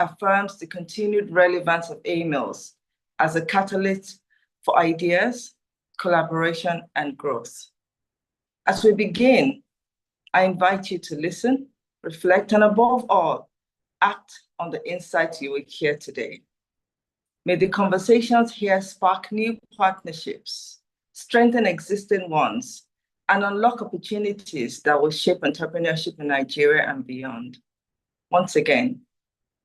affirms the continued relevance of AMAELS as a catalyst for ideas, collaboration, and growth. As we begin, I invite you to listen, reflect, and above all, act on the insights you will hear today. May the conversations here spark new partnerships, strengthen existing ones, and unlock opportunities that will shape entrepreneurship in Nigeria and beyond. Once again,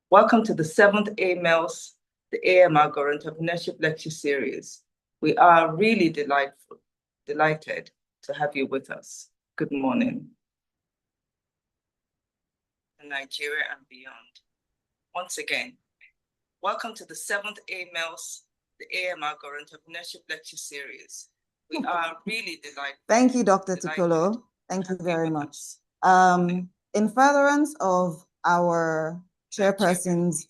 welcome to the 7th AMAELS, the Agoro Entrepreneurship Lecture Series. We are really delighted to have you with us. Good morning. In Nigeria and beyond. Once again, welcome to the 7th AMAELS, the Agoro Entrepreneurship Lecture Series. We are really delighted. Thank you, Dr. Tukolo. Thank you very much. In furtherance of our chairperson's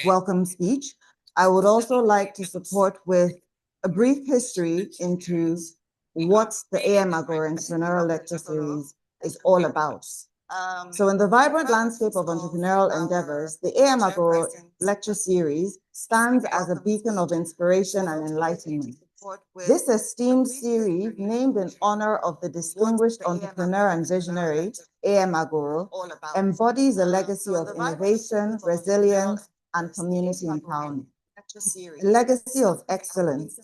welcome speech, I would also like to support with a brief history into what the Agoro Entrepreneurial Lecture Series is all about. So in the vibrant landscape of entrepreneurial endeavors, the Agoro Lecture Series stands as a beacon of inspiration and enlightenment. This esteemed series, named in honor of the distinguished entrepreneur and visionary Agoro, embodies a legacy of innovation, resilience, and community empowerment. A legacy of excellence.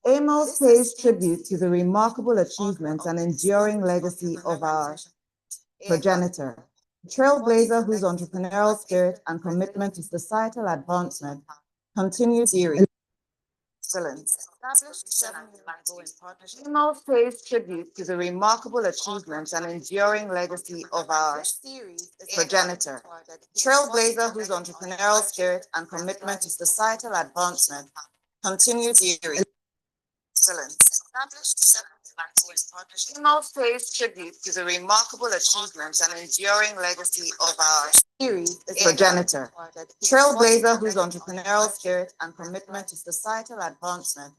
AMAELS pays tribute to the remarkable achievements and enduring legacy of our progenitor, a trailblazer whose entrepreneurial spirit and commitment to societal advancement continues excellence. AMAELS pays tribute to the remarkable achievements and enduring legacy of our progenitor, trailblazer whose entrepreneurial spirit and commitment to societal advancement continues excellence. AMAELS pays tribute to the remarkable achievements and enduring legacy of our progenitor, trailblazer whose entrepreneurial spirit and commitment to societal advancement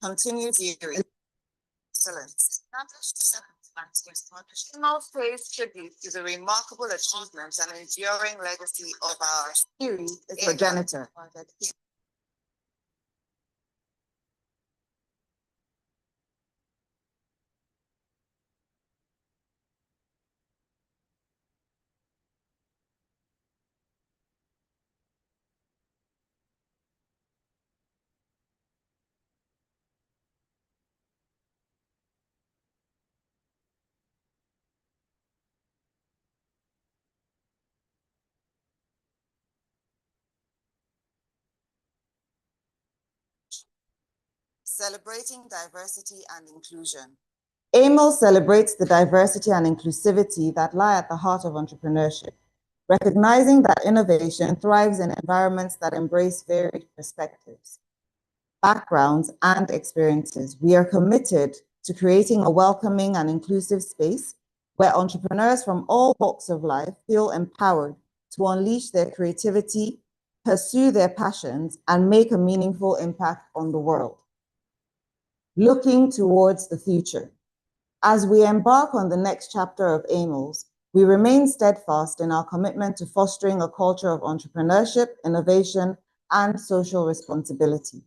continues excellence. AMAELS pays tribute to the remarkable achievements and enduring legacy of our progenitor. Celebrating diversity and inclusion. AMAELS celebrates the diversity and inclusivity that lie at the heart of entrepreneurship, recognizing that innovation thrives in environments that embrace varied perspectives, backgrounds, and experiences. We are committed to creating a welcoming and inclusive space where entrepreneurs from all walks of life feel empowered to unleash their creativity, pursue their passions, and make a meaningful impact on the world. Looking towards the future. As we embark on the next chapter of AMAELS, we remain steadfast in our commitment to fostering a culture of entrepreneurship, innovation, and social responsibility.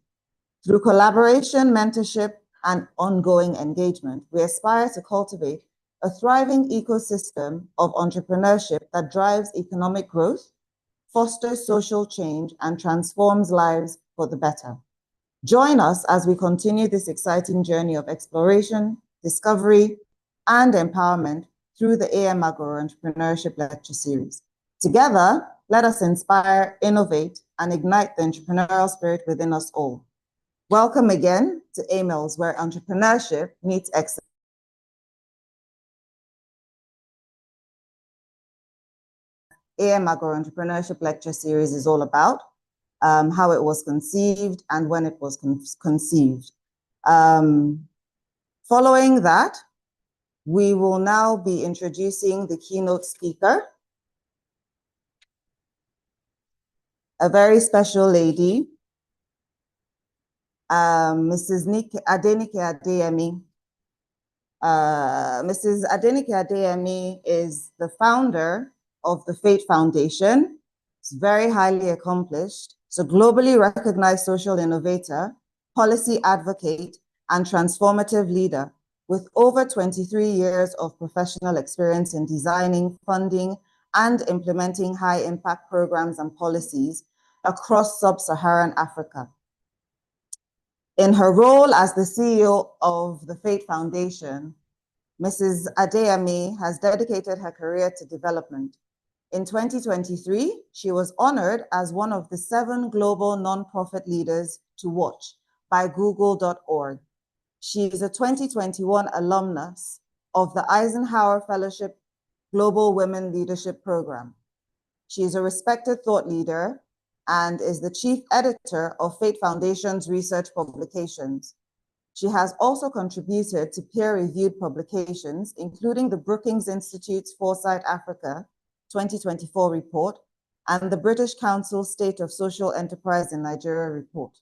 Through collaboration, mentorship, and ongoing engagement, we aspire to cultivate a thriving ecosystem of entrepreneurship that drives economic growth, fosters social change, and transforms lives for the better. Join us as we continue this exciting journey of exploration, discovery, and empowerment through the Agoro Entrepreneurship Lecture Series. Together, let us inspire, innovate, and ignite the entrepreneurial spirit within us all. Welcome again to AMAELS, where entrepreneurship meets excellence. Agoro Entrepreneurship Lecture Series is all about. How it was conceived and when it was conceived. Following that, we will now be introducing the keynote speaker, a very special lady, Mrs. Adenike Adeyemi. Mrs. Adenike Adeyemi is the founder of the Fate Foundation. It's very highly accomplished. It's a globally recognized social innovator, policy advocate, and transformative leader with over 23 years of professional experience in designing, funding, and implementing high-impact programs and policies across sub-Saharan Africa. In her role as the CEO of the Fate Foundation, Mrs. Adeyemi has dedicated her career to development. In 2023, she was honored as one of the 7 global nonprofit leaders to watch by Google.org. She is a 2021 alumnus of the Eisenhower Fellowship Global Women Leadership Program. She is a respected thought leader and is the chief editor of Fate Foundation's research publications. She has also contributed to peer-reviewed publications, including the Brookings Institute's Foresight Africa 2024 report and the British Council's State of Social Enterprise in Nigeria report.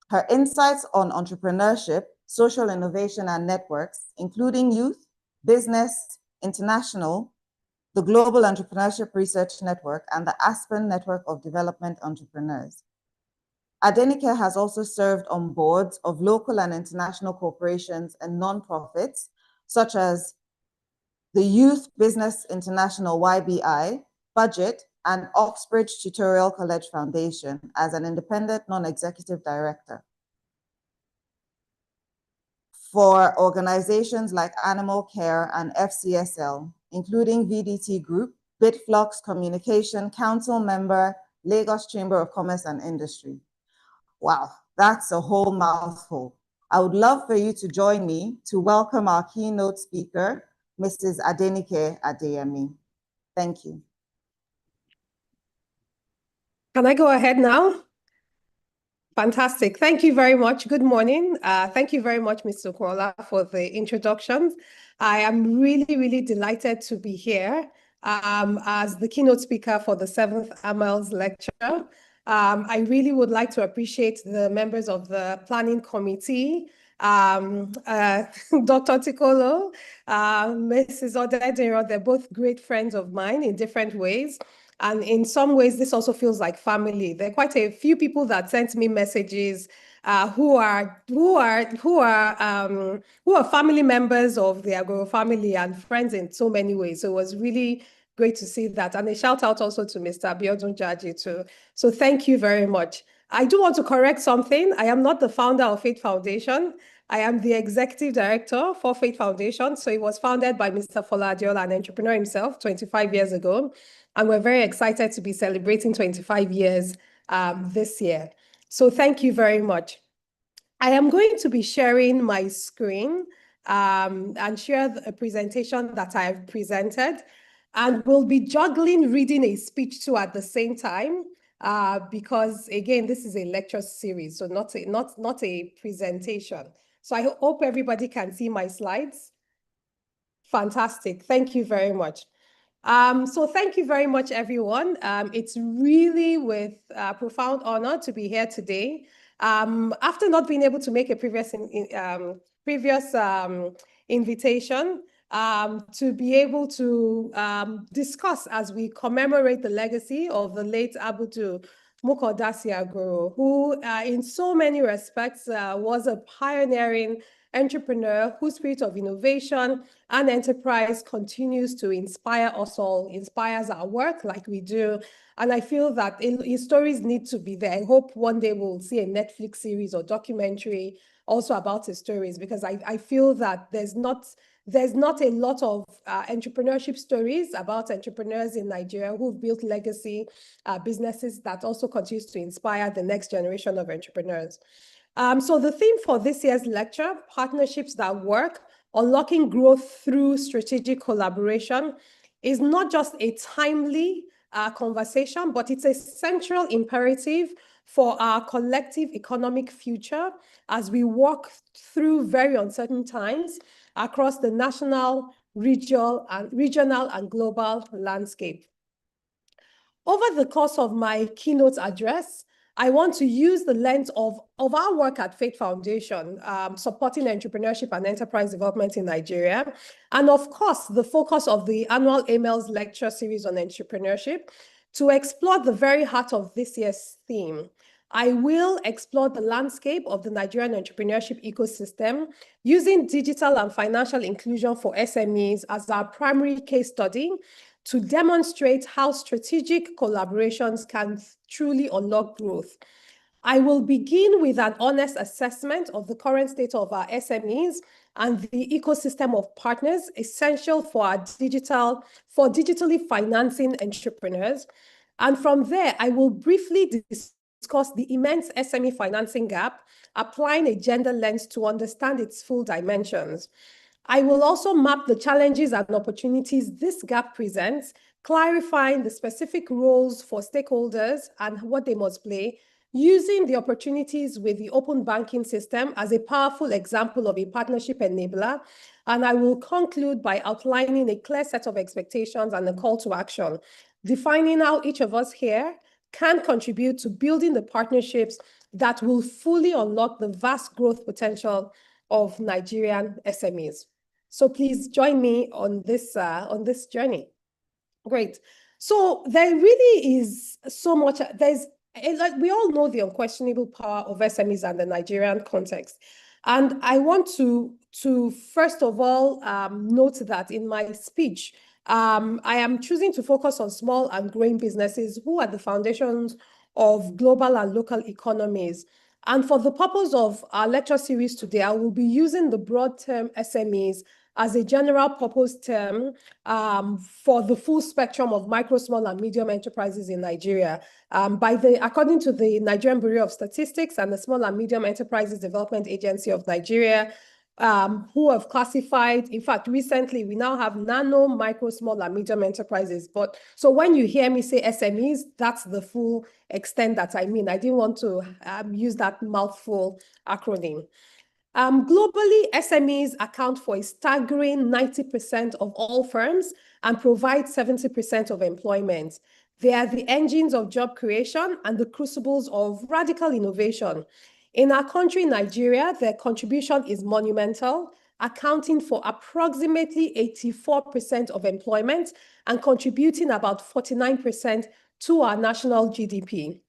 Her insights on entrepreneurship, social innovation, and networks, including youth, business, international, the Global Entrepreneurship Research Network, and the Aspen Network of Development Entrepreneurs. Adenike has also served on boards of local and international corporations and nonprofits, such as the Youth Business International YBI, Budget, and Oxbridge Tutorial College Foundation as an independent non-executive director. For organizations like Animal Care and FCSL, including VDT Group, Bitflux Communication, Council member, Lagos Chamber of Commerce and Industry. Wow, that's a whole mouthful. I would love for you to join me to welcome our keynote speaker, Mrs. Adenike Adeyemi. Thank you. Can I go ahead now? Fantastic. Thank you very much. Good morning. Thank you very much, Mr. Okunola, for the introductions. I am really, really delighted to be here as the keynote speaker for the 7th AMAELS lecture. I really would like to appreciate the members of the planning committee, Dr. Tikolo, Mrs. Odediran. They're both great friends of mine in different ways. And in some ways, this also feels like family. There are quite a few people that sent me messages who are family members of the Agoro family and friends in so many ways. So it was really great to see that. And a shout out also to Mr. Abiodun Jaji too. So thank you very much. I do want to correct something. I am not the founder of Fate Foundation. I am the executive director for Fate Foundation. So it was founded by Mr. Bolade, an entrepreneur himself 25 years ago. And we're very excited to be celebrating 25 years this year. So thank you very much. I am going to be sharing my screen and share a presentation that I have presented. And we'll be juggling reading a speech too at the same time because, again, this is a lecture series, so not a presentation. So I hope everybody can see my slides. Fantastic. Thank you very much. So thank you very much, everyone. It's really with profound honor to be here today. After not being able to make a previous invitation, to be able to discuss as we commemorate the legacy of the late Abudu Mukodasi Agoro, who in so many respects was a pioneering entrepreneur whose spirit of innovation and enterprise continues to inspire us all, inspires our work like we do. And I feel that his stories need to be there. I hope one day we'll see a Netflix series or documentary also about his stories, because I feel that there's not a lot of entrepreneurship stories about entrepreneurs in Nigeria who've built legacy businesses that also continues to inspire the next generation of entrepreneurs. So the theme for this year's lecture, Partnerships That Work, Unlocking Growth Through Strategic Collaboration, is not just a timely conversation, but it's a central imperative for our collective economic future as we walk through very uncertain times across the national, regional, and global landscape. Over the course of my keynote address, I want to use the lens of our work at Faith Foundation, supporting entrepreneurship and enterprise development in Nigeria. And of course, the focus of the annual AMAELS lecture series on entrepreneurship to explore the very heart of this year's theme. I will explore the landscape of the Nigerian entrepreneurship ecosystem using digital and financial inclusion for SMEs as our primary case study to demonstrate how strategic collaborations can truly unlock growth. I will begin with an honest assessment of the current state of our SMEs and the ecosystem of partners essential for digitally financing entrepreneurs. And from there, I will briefly discuss the immense SME financing gap, applying a gender lens to understand its full dimensions. I will also map the challenges and opportunities this gap presents, clarifying the specific roles for stakeholders and what they must play, using the opportunities with the open banking system as a powerful example of a partnership enabler. And I will conclude by outlining a clear set of expectations and a call to action, defining how each of us here can contribute to building the partnerships that will fully unlock the vast growth potential of Nigerian SMEs. So please join me on this journey. Great. So there really is so much. Like we all know the unquestionable power of SMEs and the Nigerian context. And I want to first of all note that in my speech, I am choosing to focus on small and growing businesses who are the foundations of global and local economies. And for the purpose of our lecture series today, I will be using the broad term SMEs as a general purpose term for the full spectrum of micro, small, and medium enterprises in Nigeria. According to the Nigerian Bureau of Statistics and the Small and Medium Enterprises Development Agency of Nigeria, who have classified, in fact, recently, we now have nano, micro, small, and medium enterprises. But so when you hear me say SMEs, that's the full extent that I mean. I didn't want to use that mouthful acronym. Globally, SMEs account for a staggering 90% of all firms and provide 70% of employment. They are the engines of job creation and the crucibles of radical innovation. In our country, Nigeria, their contribution is monumental, accounting for approximately 84% of employment and contributing about 49% to our national GDP.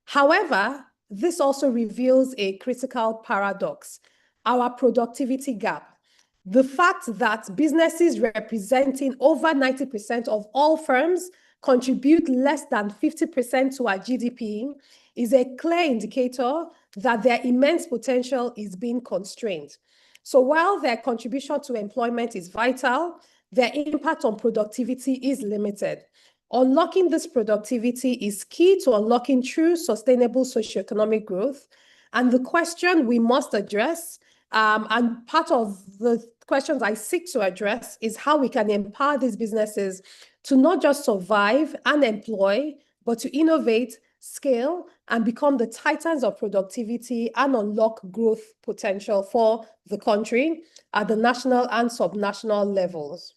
However, this also reveals a critical paradox: our productivity gap. The fact that businesses representing over 90% of all firms contribute less than 50% to our GDP is a clear indicator that their immense potential is being constrained. So while their contribution to employment is vital, their impact on productivity is limited. Unlocking this productivity is key to unlocking true sustainable socioeconomic growth. And the question we must address, and part of the questions I seek to address, is how we can empower these businesses to not just survive and employ, but to innovate, scale, and become the titans of productivity and unlock growth potential for the country at the national and subnational levels.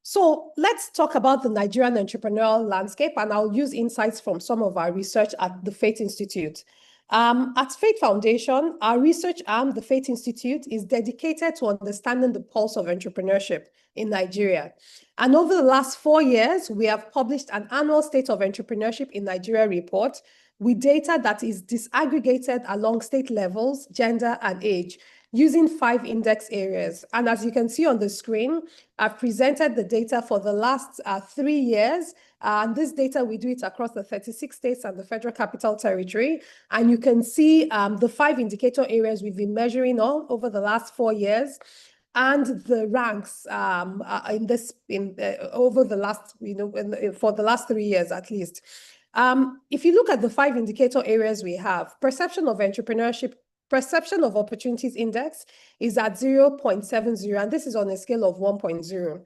So let's talk about the Nigerian entrepreneurial landscape, and I'll use insights from some of our research at the Faith Institute. At Faith Foundation, our research arm, the Faith Institute, is dedicated to understanding the pulse of entrepreneurship in Nigeria. And over the last 4 years, we have published an annual State of Entrepreneurship in Nigeria report with data that is disaggregated along state levels, gender, and age, using 5 index areas. And as you can see on the screen, I've presented the data for the last 3 years. And this data, we do it across the 36 states and the Federal Capital Territory. And you can see the 5 indicator areas we've been measuring on over the last 4 years, and the ranks over the last, for the last 3 years at least. If you look at the 5 indicator areas we have, perception of entrepreneurship, perception of opportunities index is at 0.70, and this is on a scale of 1.0.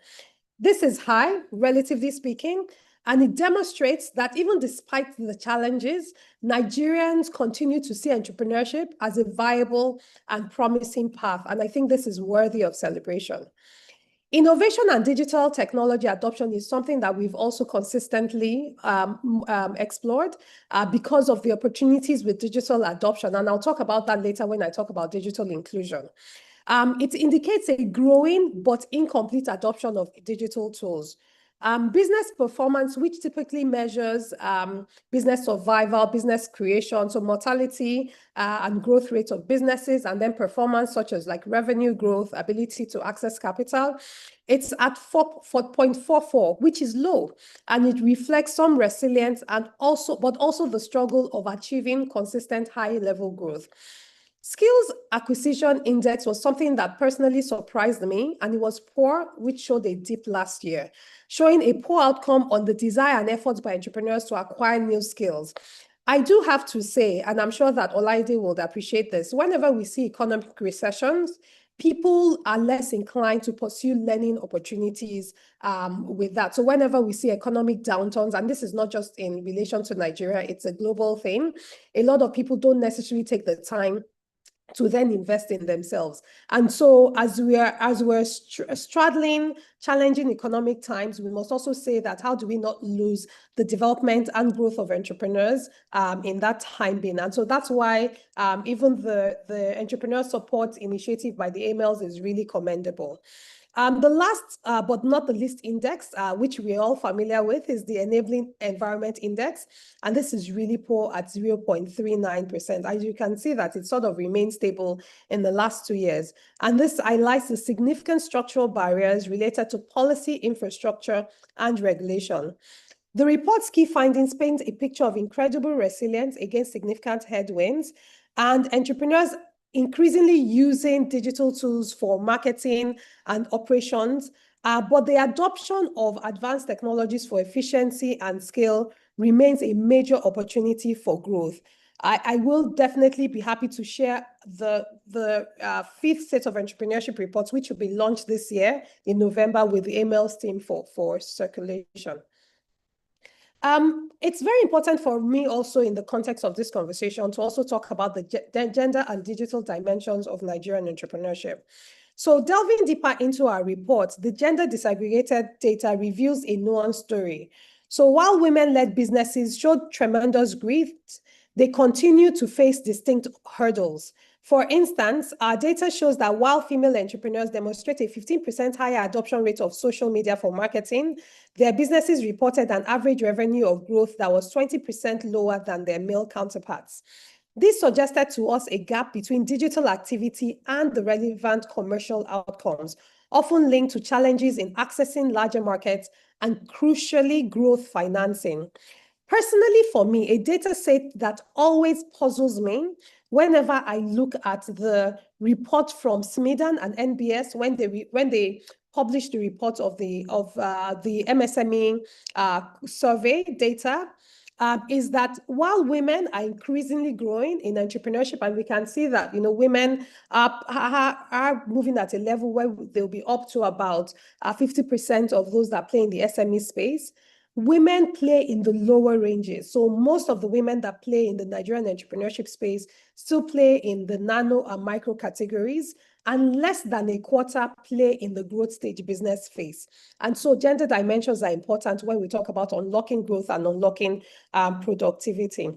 This is high, relatively speaking, and it demonstrates that even despite the challenges, Nigerians continue to see entrepreneurship as a viable and promising path, and I think this is worthy of celebration. Innovation and digital technology adoption is something that we've also consistently explored because of the opportunities with digital adoption. And I'll talk about that later when I talk about digital inclusion. It indicates a growing but incomplete adoption of digital tools. Business performance, which typically measures business survival, business creation, so mortality and growth rate of businesses, and then performance such as like revenue growth, ability to access capital. It's at 4.44, which is low, and it reflects some resilience but also the struggle of achieving consistent high-level growth. Skills acquisition index was something that personally surprised me, and it was poor, which showed a dip last year, showing a poor outcome on the desire and efforts by entrepreneurs to acquire new skills. I do have to say, and I'm sure that Olayide would appreciate this, whenever we see economic recessions, people are less inclined to pursue learning opportunities with that. So whenever we see economic downturns, and this is not just in relation to Nigeria, it's a global thing, a lot of people don't necessarily take the time to then invest in themselves. And so as we're straddling challenging economic times, we must also say that how do we not lose the development and growth of entrepreneurs in that time being? And so that's why even the entrepreneur support initiative by the AMAELS is really commendable. The last but not the least index, which we're all familiar with, is the Enabling Environment Index. And this is really poor at 0.39%. As you can see that it sort of remained stable in the last 2 years. And this highlights the significant structural barriers related to policy, infrastructure, and regulation. The report's key findings paint a picture of incredible resilience against significant headwinds, and entrepreneurs increasingly using digital tools for marketing and operations, but the adoption of advanced technologies for efficiency and scale remains a major opportunity for growth. I will definitely be happy to share the fifth set of entrepreneurship reports, which will be launched this year in November with the AMAELS team for circulation. It's very important for me also in the context of this conversation to also talk about the gender and digital dimensions of Nigerian entrepreneurship. So delving deeper into our report, the gender disaggregated data reveals a nuanced story. So while women-led businesses showed tremendous growth, they continue to face distinct hurdles. For instance, our data shows that while female entrepreneurs demonstrate a 15% higher adoption rate of social media for marketing, their businesses reported an average revenue of growth that was 20% lower than their male counterparts. This suggested to us a gap between digital activity and the relevant commercial outcomes, often linked to challenges in accessing larger markets and, crucially, growth financing. Personally, for me, a data set that always puzzles me whenever I look at the report from SMIDAN and NBS when they published the report of the MSME survey data, is that while women are increasingly growing in entrepreneurship, and we can see that women are moving at a level where they'll be up to about 50% of those that play in the SME space, women play in the lower ranges. So most of the women that play in the Nigerian entrepreneurship space still play in the nano and micro categories, and less than a quarter play in the growth stage business phase. And so gender dimensions are important when we talk about unlocking growth and unlocking productivity.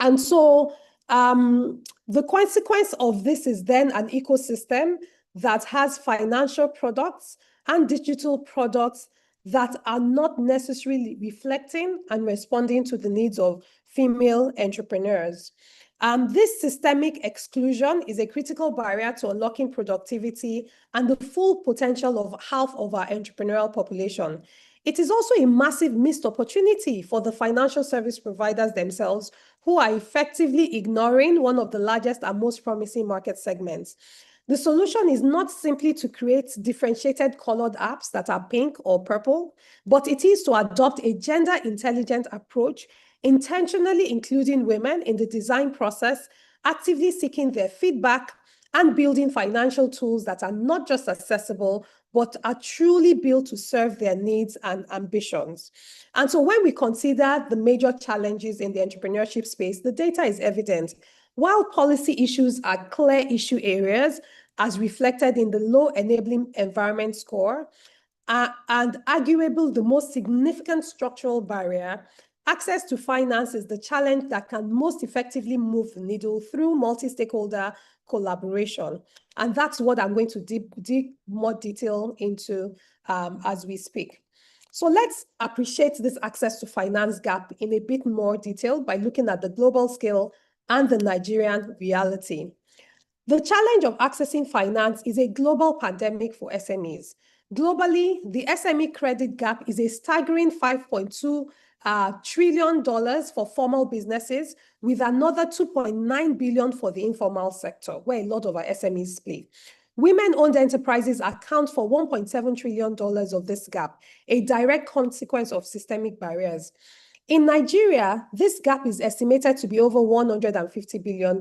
And so the consequence of this is then an ecosystem that has financial products and digital products that are not necessarily reflecting and responding to the needs of female entrepreneurs. This systemic exclusion is a critical barrier to unlocking productivity and the full potential of half of our entrepreneurial population. It is also a massive missed opportunity for the financial service providers themselves, who are effectively ignoring one of the largest and most promising market segments. The solution is not simply to create differentiated colored apps that are pink or purple, but it is to adopt a gender-intelligent approach, intentionally including women in the design process, actively seeking their feedback, and building financial tools that are not just accessible, but are truly built to serve their needs and ambitions. And so when we consider the major challenges in the entrepreneurship space, the data is evident. While policy issues are clear issue areas, as reflected in the low enabling environment score, and arguably the most significant structural barrier, access to finance is the challenge that can most effectively move the needle through multi-stakeholder collaboration. And that's what I'm going to dig more detail into as we speak. So let's appreciate this access to finance gap in a bit more detail by looking at the global scale and the Nigerian reality. The challenge of accessing finance is a global pandemic for SMEs. Globally, the SME credit gap is a staggering $5.2 trillion for formal businesses, with another $2.9 billion for the informal sector, where a lot of our SMEs play. Women-owned enterprises account for $1.7 trillion of this gap, a direct consequence of systemic barriers. In Nigeria, this gap is estimated to be over $150 billion.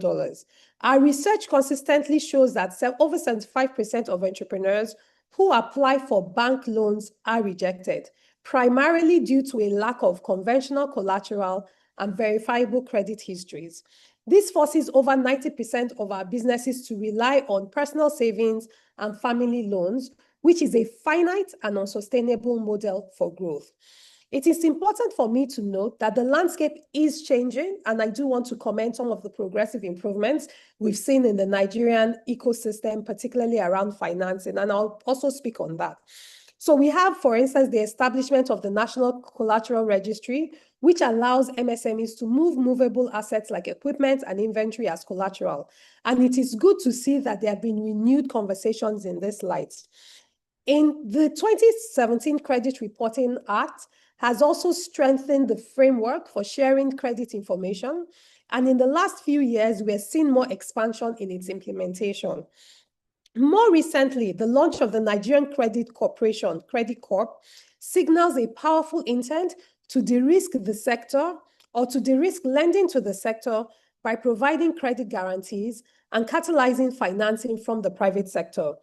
Our research consistently shows that over 75% of entrepreneurs who apply for bank loans are rejected, primarily due to a lack of conventional collateral and verifiable credit histories. This forces over 90% of our businesses to rely on personal savings and family loans, which is a finite and unsustainable model for growth. It is important for me to note that the landscape is changing, and I do want to comment some of the progressive improvements we've seen in the Nigerian ecosystem, particularly around financing, and I'll also speak on that. So we have, for instance, the establishment of the National Collateral Registry, which allows MSMEs to move movable assets like equipment and inventory as collateral. And it is good to see that there have been renewed conversations in this light. In the 2017 Credit Reporting Act has also strengthened the framework for sharing credit information. And in the last few years, we're seeing more expansion in its implementation. More recently, the launch of the Nigerian Credit Corporation, Credit Corp, signals a powerful intent to de-risk the sector or to de-risk lending to the sector by providing credit guarantees and catalyzing financing from the private sector.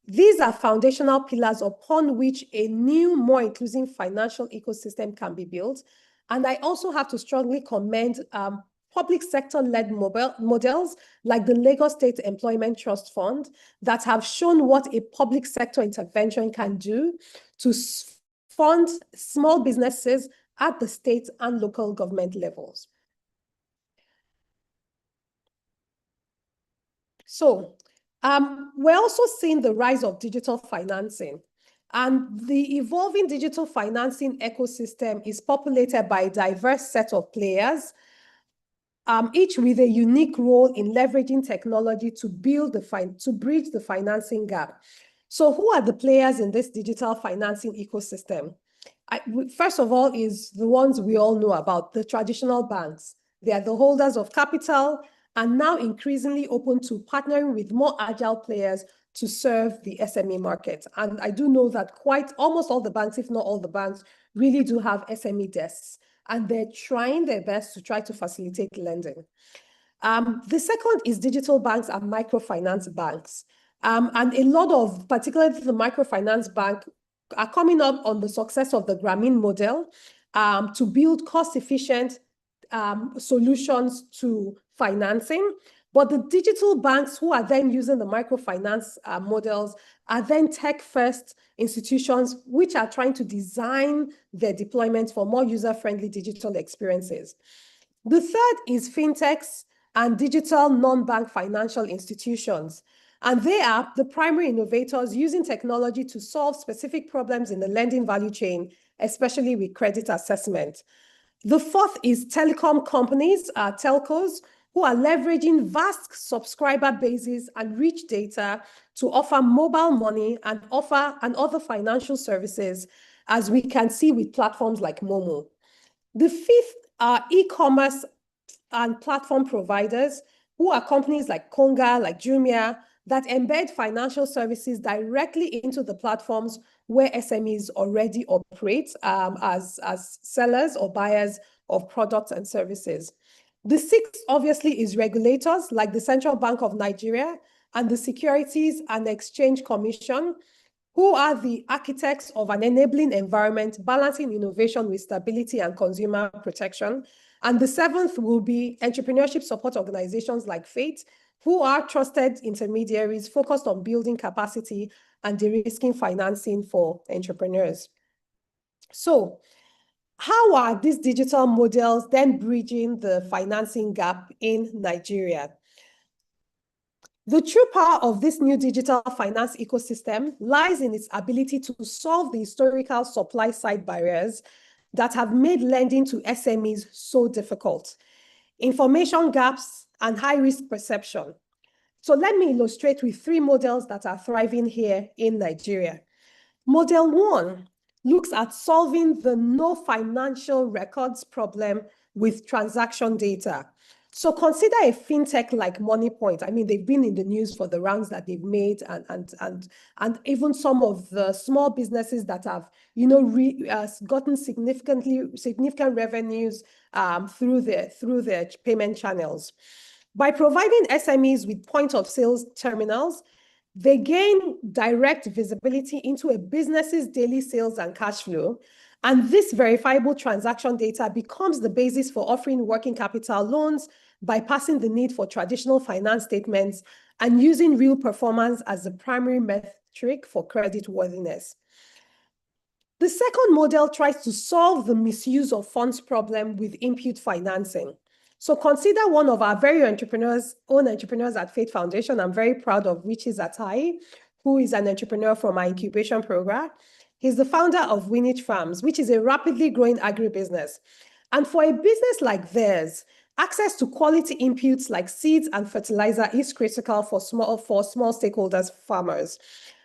These are foundational pillars upon which a new, more inclusive financial ecosystem can be built. And I also have to strongly commend public sector-led models like the Lagos State Employment Trust Fund that have shown what a public sector intervention can do to fund small businesses at the state and local government levels. So, we're also seeing the rise of digital financing, and the evolving digital financing ecosystem is populated by a diverse set of players, each with a unique role in leveraging technology to bridge the financing gap. So who are the players in this digital financing ecosystem? First of all is the ones we all know about, the traditional banks. They are the holders of capital and now increasingly open to partnering with more agile players to serve the SME market. And I do know that almost all the banks, if not all the banks, really do have SME desks, and they're trying their best to try to facilitate lending. The second is digital banks and microfinance banks. And a lot of, particularly the microfinance bank, are coming up on the success of the Grameen model to build cost-efficient solutions to financing. But the digital banks who are then using the microfinance models are then tech-first institutions which are trying to design their deployments for more user-friendly digital experiences. The third is fintechs and digital non-bank financial institutions. And they are the primary innovators using technology to solve specific problems in the lending value chain, especially with credit assessment. The fourth is telecom companies, telcos, who are leveraging vast subscriber bases and rich data to offer mobile money and other financial services, as we can see with platforms like Momo. The fifth are e-commerce and platform providers, who are companies like Konga, like Jumia, that embed financial services directly into the platforms where SMEs already operate as sellers or buyers of products and services. The sixth, obviously, is regulators like the Central Bank of Nigeria and the Securities and Exchange Commission, who are the architects of an enabling environment, balancing innovation with stability and consumer protection. And the seventh will be entrepreneurship support organizations like FATE who are trusted intermediaries focused on building capacity and de-risking financing for entrepreneurs. So how are these digital models then bridging the financing gap in Nigeria? The true power of this new digital finance ecosystem lies in its ability to solve the historical supply-side barriers that have made lending to SMEs so difficult: information gaps and high-risk perception. So let me illustrate with 3 models that are thriving here in Nigeria. Model 1 looks at solving the no financial records problem with transaction data. So consider a fintech like MoneyPoint. I mean, they've been in the news for the rounds that they've made, and even some of the small businesses that have, gotten significant revenues through their payment channels. By providing SMEs with point of sales terminals, they gain direct visibility into a business's daily sales and cash flow. And this verifiable transaction data becomes the basis for offering working capital loans, bypassing the need for traditional finance statements and using real performance as the primary metric for creditworthiness. The second model tries to solve the misuse of funds problem with input financing. So consider one of our very own entrepreneurs at Faith Foundation. I'm very proud of Richie Zatai, who is an entrepreneur from our incubation program. He's the founder of Winich Farms, which is a rapidly growing agribusiness. And for a business like theirs, access to quality inputs like seeds and fertilizer is critical for small stakeholders, farmers.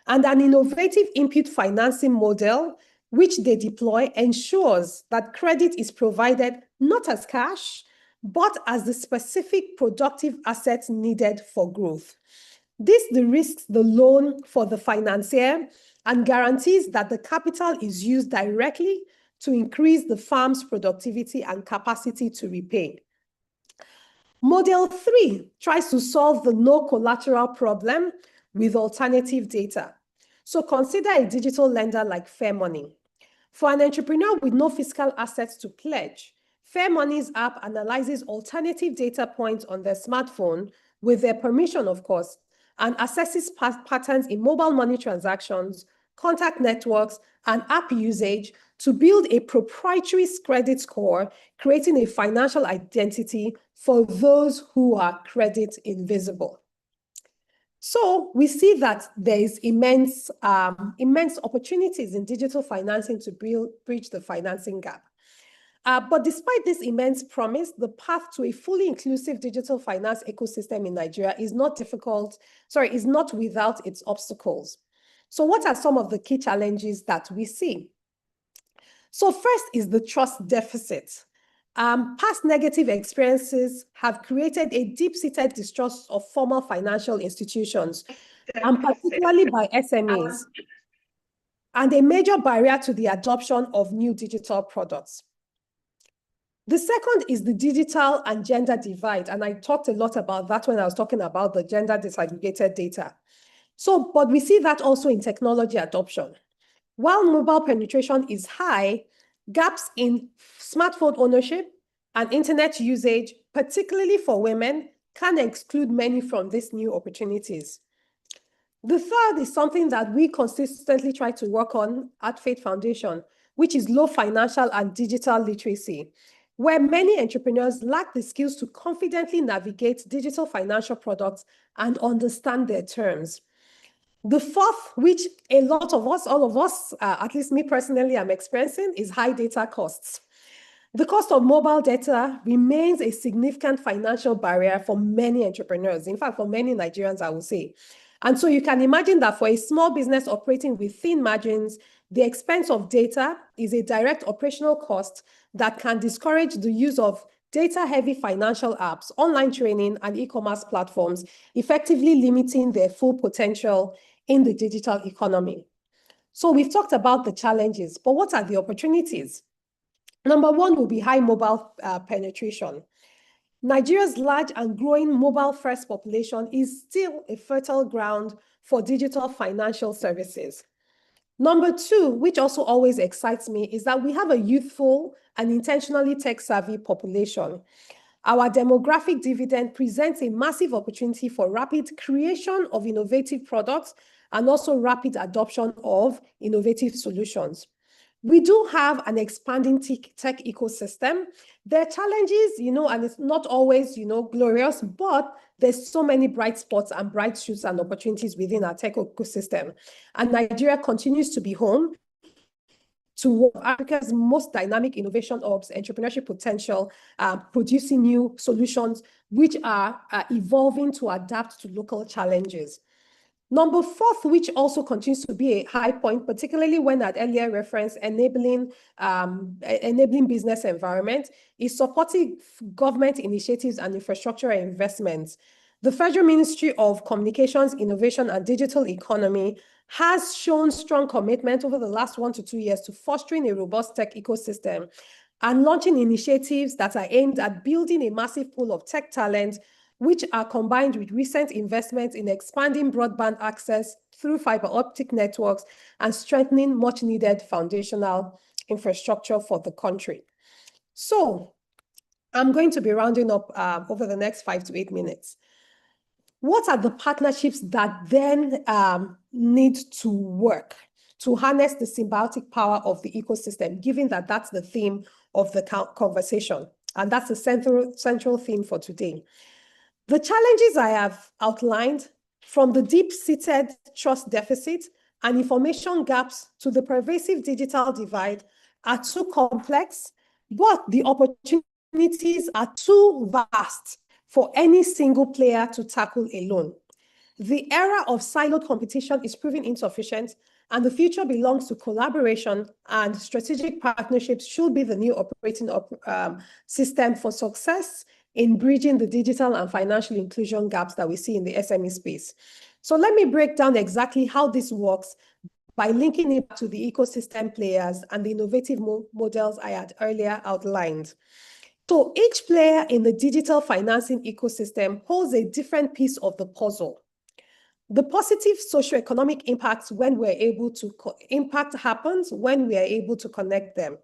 And an innovative input financing model, which they deploy, ensures that credit is provided not as cash, but as the specific productive assets needed for growth. This de-risks the loan for the financier and guarantees that the capital is used directly to increase the farm's productivity and capacity to repay. Model 3 tries to solve the no collateral problem with alternative data. So consider a digital lender like Fair Money. For an entrepreneur with no fiscal assets to pledge, Fair Money's app analyzes alternative data points on their smartphone, with their permission, of course, and assesses patterns in mobile money transactions, contact networks, and app usage to build a proprietary credit score, creating a financial identity for those who are credit invisible. So we see that there is immense opportunities in digital financing to bridge the financing gap. But despite this immense promise, the path to a fully inclusive digital finance ecosystem in Nigeria is not without its obstacles. So what are some of the key challenges that we see? So first is the trust deficit. Past negative experiences have created a deep-seated distrust of formal financial institutions, and particularly by SMEs, and a major barrier to the adoption of new digital products. The second is the digital and gender divide, and I talked a lot about that when I was talking about the gender disaggregated data. So, but we see that also in technology adoption. While mobile penetration is high, gaps in smartphone ownership and internet usage, particularly for women, can exclude many from these new opportunities. The third is something that we consistently try to work on at Faith Foundation, which is low financial and digital literacy, where many entrepreneurs lack the skills to confidently navigate digital financial products and understand their terms. The fourth, which a lot of us, all of us, at least me personally, I'm experiencing, is high data costs. The cost of mobile data remains a significant financial barrier for many entrepreneurs, in fact, for many Nigerians, I would say. And so you can imagine that for a small business operating with thin margins, the expense of data is a direct operational cost that can discourage the use of data-heavy financial apps, online training, and e-commerce platforms, effectively limiting their full potential in the digital economy. So we've talked about the challenges, but what are the opportunities? Number one will be high mobile penetration. Nigeria's large and growing mobile-first population is still a fertile ground for digital financial services. Number two, which also always excites me, is that we have a youthful and intentionally tech-savvy population. Our demographic dividend presents a massive opportunity for rapid creation of innovative products and also rapid adoption of innovative solutions. We do have an expanding tech ecosystem. There are challenges, and it's not always, glorious, but there's so many bright spots and bright shoots and opportunities within our tech ecosystem. And Nigeria continues to be home to one of Africa's most dynamic innovation hubs, entrepreneurship potential, producing new solutions which are evolving to adapt to local challenges. Number 4, which also continues to be a high point, particularly when at earlier reference, enabling business environment, is supporting government initiatives and infrastructure investments. The Federal Ministry of Communications, Innovation and Digital Economy has shown strong commitment over the last 1 to 2 years to fostering a robust tech ecosystem and launching initiatives that are aimed at building a massive pool of tech talent, which are combined with recent investments in expanding broadband access through fiber optic networks and strengthening much needed foundational infrastructure for the country. So I'm going to be rounding up over the next 5 to 8 minutes. What are the partnerships that then need to work to harness the symbiotic power of the ecosystem, given that that's the theme of the conversation, and that's the central theme for today? The challenges I have outlined, from the deep-seated trust deficit and information gaps to the pervasive digital divide, are too complex, but the opportunities are too vast for any single player to tackle alone. The era of siloed competition is proving insufficient, and the future belongs to collaboration, and strategic partnerships should be the new operating system for success in bridging the digital and financial inclusion gaps that we see in the SME space. So let me break down exactly how this works by linking it to the ecosystem players and the innovative models I had earlier outlined. So each player in the digital financing ecosystem holds a different piece of the puzzle. The positive socioeconomic impacts impact happens when we are able to connect them.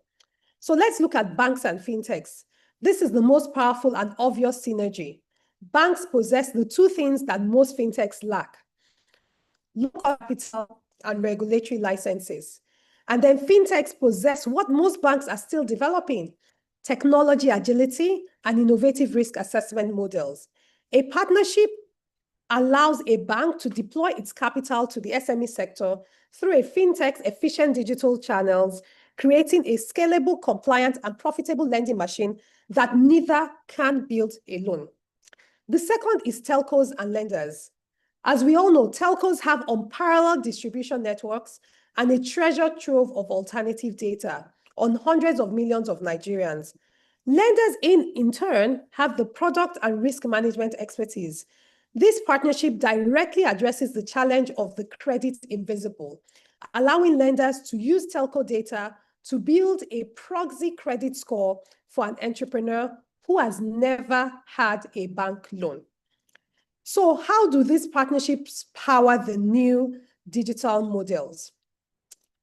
So let's look at banks and fintechs. This is the most powerful and obvious synergy. Banks possess the 2 things that most fintechs lack: local capital and regulatory licenses. And then fintechs possess what most banks are still developing: technology agility and innovative risk assessment models. A partnership allows a bank to deploy its capital to the SME sector through a fintech's efficient digital channels, creating a scalable, compliant, and profitable lending machine that neither can build alone. The second is telcos and lenders. As we all know, telcos have unparalleled distribution networks and a treasure trove of alternative data on hundreds of millions of Nigerians. Lenders, in turn, have the product and risk management expertise. This partnership directly addresses the challenge of the credit invisible, allowing lenders to use telco data to build a proxy credit score for an entrepreneur who has never had a bank loan. So how do these partnerships power the new digital models?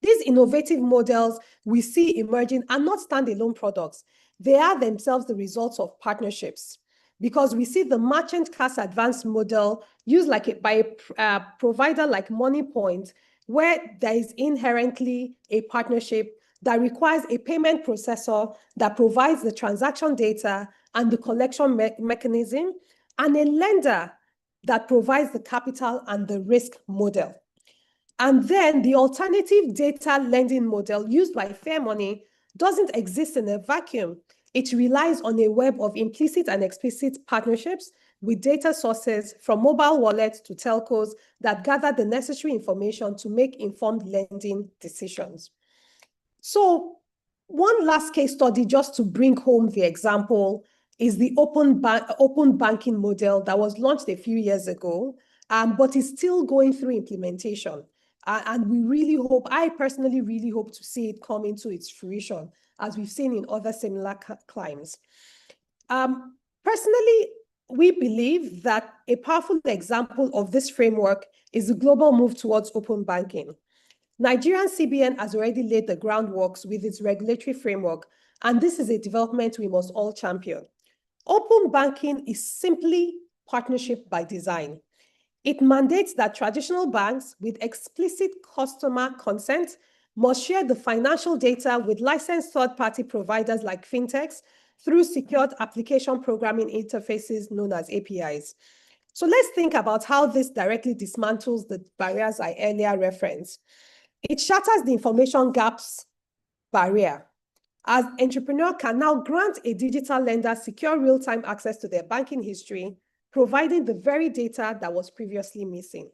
These innovative models we see emerging are not standalone products. They are themselves the results of partnerships, because we see the merchant cash advance model used by a provider like MoneyPoint, where there is inherently a partnership that requires a payment processor that provides the transaction data and the collection mechanism, and a lender that provides the capital and the risk model. And then the alternative data lending model used by Fairmoney doesn't exist in a vacuum. It relies on a web of implicit and explicit partnerships with data sources from mobile wallets to telcos that gather the necessary information to make informed lending decisions. So one last case study, just to bring home the example, is the open banking model that was launched a few years ago, but is still going through implementation. And we really hope, I personally really hope to see it come into its fruition, as we've seen in other similar climes. Personally, we believe that a powerful example of this framework is the global move towards open banking. Nigerian CBN has already laid the groundwork with its regulatory framework, and this is a development we must all champion. Open banking is simply partnership by design. It mandates that traditional banks with explicit customer consent must share the financial data with licensed third-party providers like fintechs through secured application programming interfaces known as APIs. So let's think about how this directly dismantles the barriers I earlier referenced. It shatters the information gaps barrier, as entrepreneur can now grant a digital lender secure real-time access to their banking history, providing the very data that was previously missing.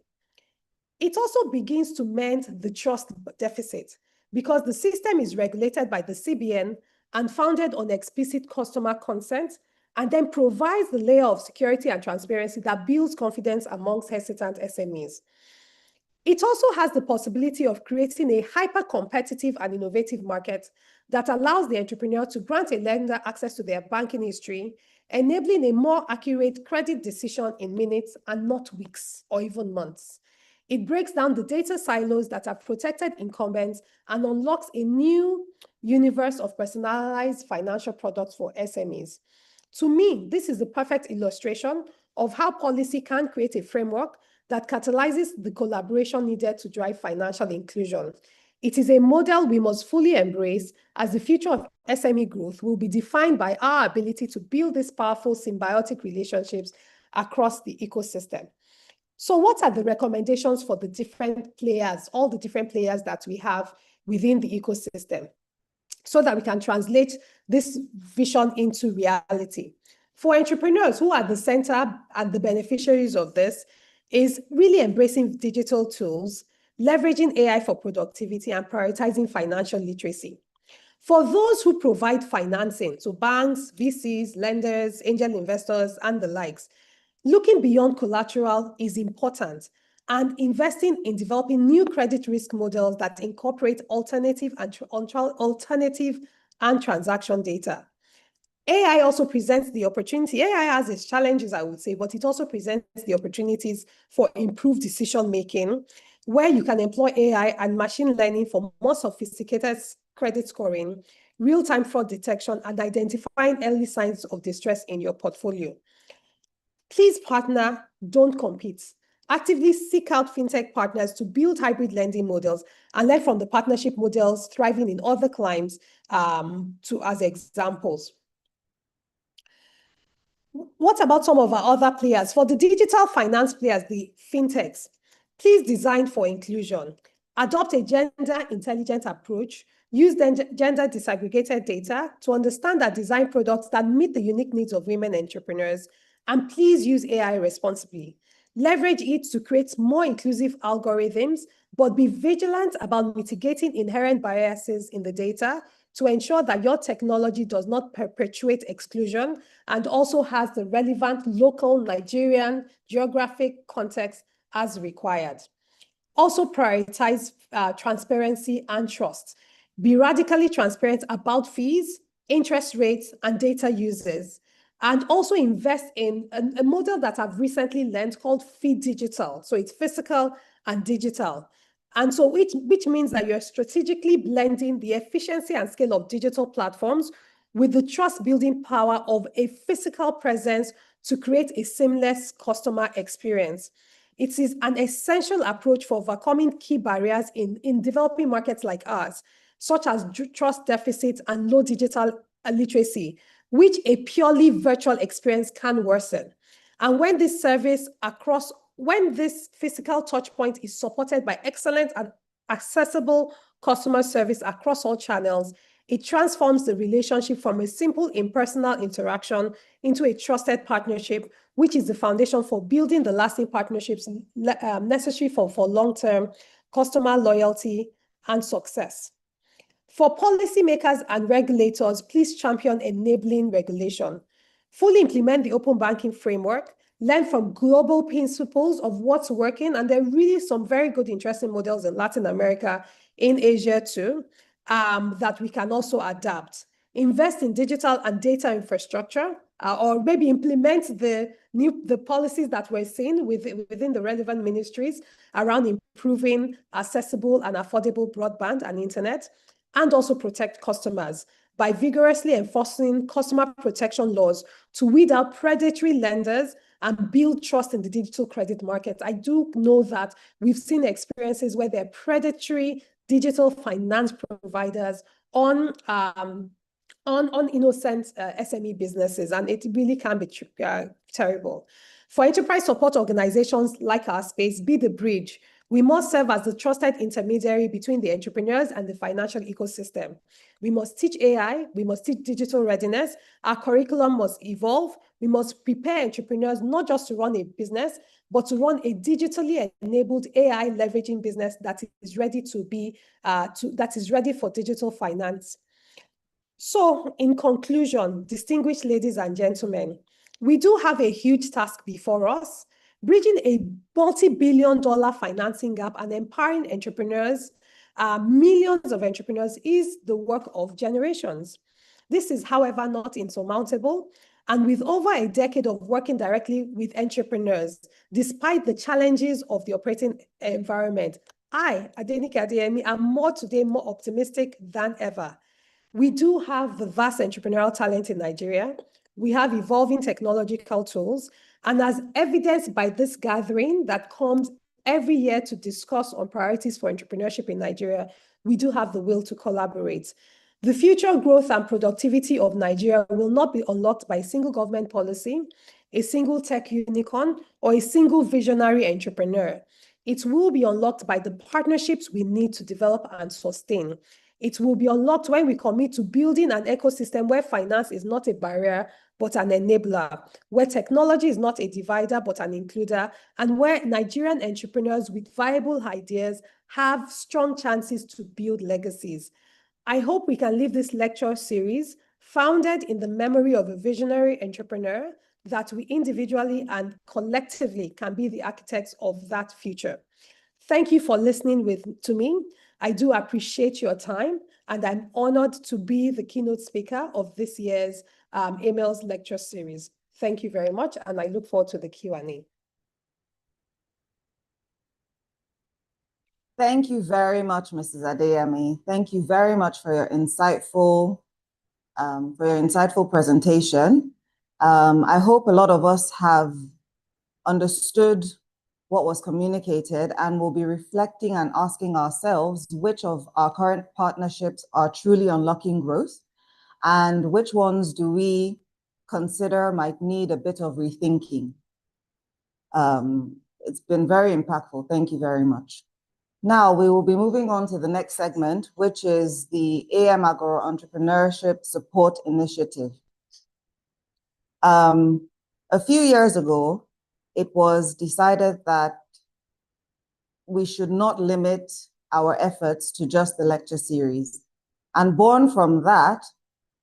It also begins to mend the trust deficit because the system is regulated by the CBN and founded on explicit customer consent, and then provides the layer of security and transparency that builds confidence amongst hesitant SMEs. It also has the possibility of creating a hyper-competitive and innovative market that allows the entrepreneur to grant a lender access to their banking history, enabling a more accurate credit decision in minutes and not weeks or even months. It breaks down the data silos that have protected incumbents and unlocks a new universe of personalized financial products for SMEs. To me, this is the perfect illustration of how policy can create a framework that catalyzes the collaboration needed to drive financial inclusion. It is a model we must fully embrace, as the future of SME growth will be defined by our ability to build these powerful symbiotic relationships across the ecosystem. So what are the recommendations for the different players, all the different players that we have within the ecosystem, so that we can translate this vision into reality? For entrepreneurs who are the center and the beneficiaries of this, is really embracing digital tools, leveraging AI for productivity, and prioritizing financial literacy. For those who provide financing, so banks, VCs, lenders, angel investors, and the likes, looking beyond collateral is important, and investing in developing new credit risk models that incorporate alternative and transaction data. AI also presents the opportunity. AI has its challenges, I would say, but it also presents the opportunities for improved decision-making, where you can employ AI and machine learning for more sophisticated credit scoring, real-time fraud detection, and identifying early signs of distress in your portfolio. Please partner, don't compete. Actively seek out fintech partners to build hybrid lending models and learn from the partnership models thriving in other climes as examples. What about some of our other players? For the digital finance players, the fintechs, please design for inclusion. Adopt a gender-intelligent approach. Use gender disaggregated data to understand and design products that meet the unique needs of women entrepreneurs. And please use AI responsibly. Leverage it to create more inclusive algorithms, but be vigilant about mitigating inherent biases in the data to ensure that your technology does not perpetuate exclusion and also has the relevant local Nigerian geographic context as required. Also prioritize transparency and trust. Be radically transparent about fees, interest rates, and data uses. And also invest in a model that I've recently learned called Feed Digital. So it's physical and digital. And so which means that you're strategically blending the efficiency and scale of digital platforms with the trust building power of a physical presence to create a seamless customer experience. It is an essential approach for overcoming key barriers in developing markets like ours, such as trust deficit and low digital literacy, which a purely virtual experience can worsen. And when this physical touch point is supported by excellent and accessible customer service across all channels, it transforms the relationship from a simple impersonal interaction into a trusted partnership, which is the foundation for building the lasting partnerships necessary for long-term customer loyalty and success. For policymakers and regulators, please champion enabling regulation. Fully implement the open banking framework, learn from global principles of what's working, and there are really some very good, interesting models in Latin America, in Asia too, that we can also adapt. Invest in digital and data infrastructure, or maybe implement the policies that we're seeing within the relevant ministries around improving accessible and affordable broadband and internet, and also protect customers. by vigorously enforcing customer protection laws to weed out predatory lenders and build trust in the digital credit market. I do know that we've seen experiences where there are predatory digital finance providers on innocent SME businesses, and it really can be terrible. For enterprise support organizations like our space, Be the Bridge, we must serve as the trusted intermediary between the entrepreneurs and the financial ecosystem. We must teach AI, we must teach digital readiness, our curriculum must evolve, we must prepare entrepreneurs not just to run a business, but to run a digitally enabled AI leveraging business that is ready to be, that is ready for digital finance. So in conclusion, distinguished ladies and gentlemen, we do have a huge task before us. Bridging a multi-billion-dollar financing gap and empowering entrepreneurs, millions of entrepreneurs, is the work of generations. This is, however, not insurmountable. And with over a decade of working directly with entrepreneurs, despite the challenges of the operating environment, I, Adenike Adeyemi, am more optimistic than ever. We do have the vast entrepreneurial talent in Nigeria. We have evolving technological tools. And as evidenced by this gathering that comes every year to discuss on priorities for entrepreneurship in Nigeria, we do have the will to collaborate. The future growth and productivity of Nigeria will not be unlocked by a single government policy, a single tech unicorn, or a single visionary entrepreneur. It will be unlocked by the partnerships we need to develop and sustain. It will be unlocked when we commit to building an ecosystem where finance is not a barrier, but an enabler, where technology is not a divider, but an includer, and where Nigerian entrepreneurs with viable ideas have strong chances to build legacies. I hope we can leave this lecture series founded in the memory of a visionary entrepreneur, that we individually and collectively can be the architects of that future. Thank you for listening to me. I do appreciate your time, and I'm honored to be the keynote speaker of this year's AMAELS lecture series. Thank you very much, and I look forward to the Q&A. Thank you very much, Mrs. Adeyemi. Thank you very much for your insightful presentation. I hope a lot of us have understood what was communicated and will be reflecting and asking ourselves which of our current partnerships are truly unlocking growth and which ones do we consider might need a bit of rethinking. It's been very impactful. Thank you very much. Now we will be moving on to the next segment, which is the Agoro Entrepreneurship Support Initiative. A few years ago, it was decided that we should not limit our efforts to just the lecture series. And born from that,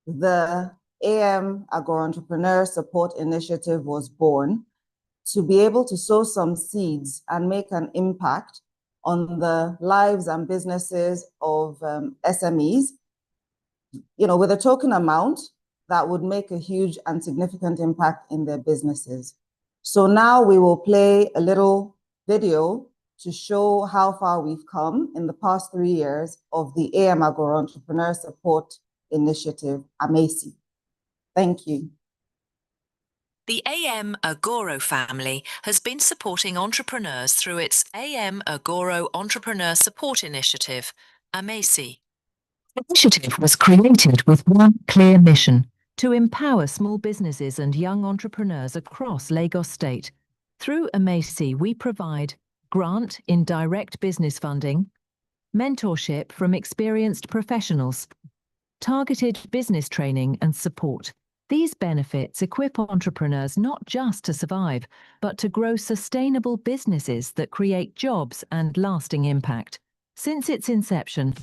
the Agoro Entrepreneur Support Initiative was born to be able to sow some seeds and make an impact on the lives and businesses of SMEs, with a token amount that would make a huge and significant impact in their businesses. So now we will play a little video to show how far we've come in the past 3 years of the Agoro Entrepreneur Support Initiative, AMAESI. Thank you. The Agoro family has been supporting entrepreneurs through its Agoro Entrepreneur Support Initiative, AMAESI. The initiative was created with one clear mission: to empower small businesses and young entrepreneurs across Lagos State. Through AMAESI, we provide grant in direct business funding, mentorship from experienced professionals, targeted business training and support. These benefits equip entrepreneurs not just to survive, but to grow sustainable businesses that create jobs and lasting impact. Since its inception,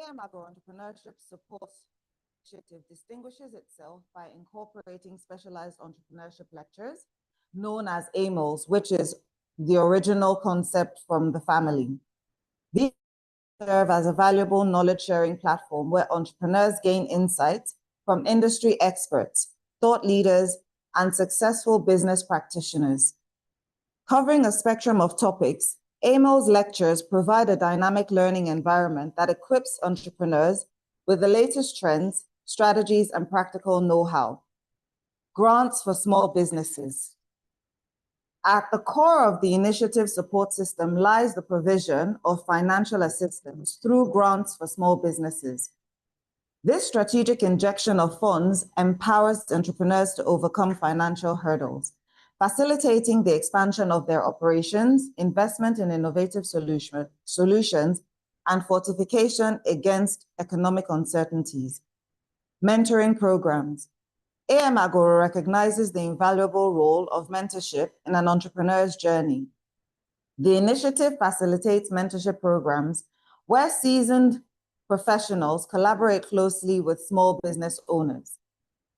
Agoro Entrepreneurship Support Initiative distinguishes itself by incorporating specialized entrepreneurship lectures, known as AMAELS, which is the original concept from the family. These serve as a valuable knowledge-sharing platform where entrepreneurs gain insights from industry experts, thought leaders, and successful business practitioners. Covering a spectrum of topics, AMAELS lectures provide a dynamic learning environment that equips entrepreneurs with the latest trends, strategies, and practical know-how. Grants for small businesses. At the core of the initiative support system lies the provision of financial assistance through grants for small businesses. This strategic injection of funds empowers entrepreneurs to overcome financial hurdles, facilitating the expansion of their operations, investment in innovative solutions, and fortification against economic uncertainties. Mentoring programs. Agoro recognizes the invaluable role of mentorship in an entrepreneur's journey. The initiative facilitates mentorship programs where seasoned professionals collaborate closely with small business owners.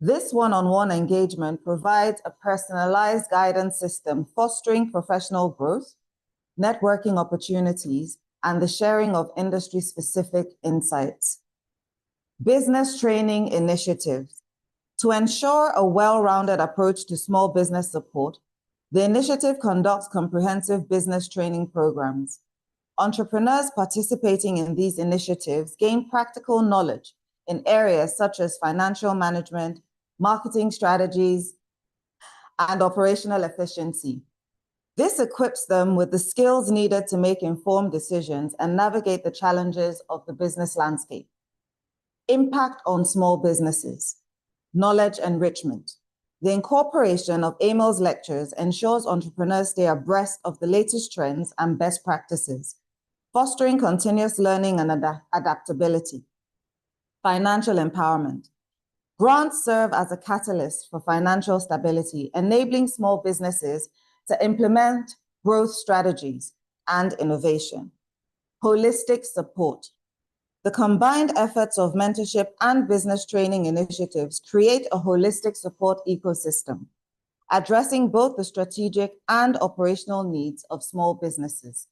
This one-on-one engagement provides a personalized guidance system fostering professional growth, networking opportunities, and the sharing of industry-specific insights. Business training initiatives. To ensure a well-rounded approach to small business support, the initiative conducts comprehensive business training programs. Entrepreneurs participating in these initiatives gain practical knowledge in areas such as financial management, marketing strategies, and operational efficiency. This equips them with the skills needed to make informed decisions and navigate the challenges of the business landscape. Impact on small businesses. Knowledge enrichment. The incorporation of AMAELS lectures ensures entrepreneurs stay abreast of the latest trends and best practices, fostering continuous learning and adaptability. Financial empowerment. Grants serve as a catalyst for financial stability, enabling small businesses to implement growth strategies and innovation. Holistic support. The combined efforts of mentorship and business training initiatives create a holistic support ecosystem, addressing both the strategic and operational needs of small businesses.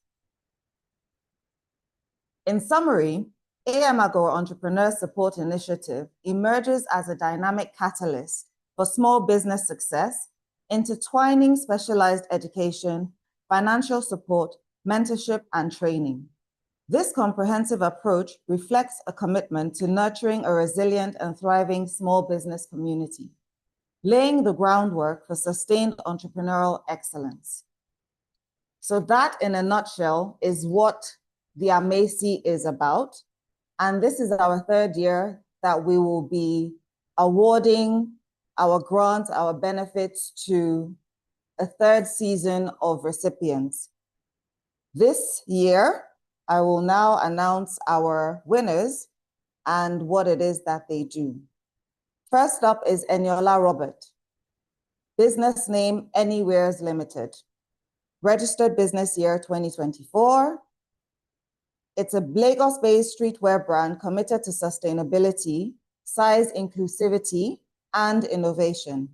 In summary, Agoro Entrepreneur Support Initiative emerges as a dynamic catalyst for small business success, intertwining specialized education, financial support, mentorship, and training. This comprehensive approach reflects a commitment to nurturing a resilient and thriving small business community, laying the groundwork for sustained entrepreneurial excellence. So that, in a nutshell, is what the AMAESI is about. And this is our third year that we will be awarding our grants, our benefits to a third season of recipients. This year, I will now announce our winners and what it is that they do. First up is Eniola Robert. Business name Anywheres Limited. Registered business year 2024. It's a Lagos-based streetwear brand committed to sustainability, size inclusivity, and innovation.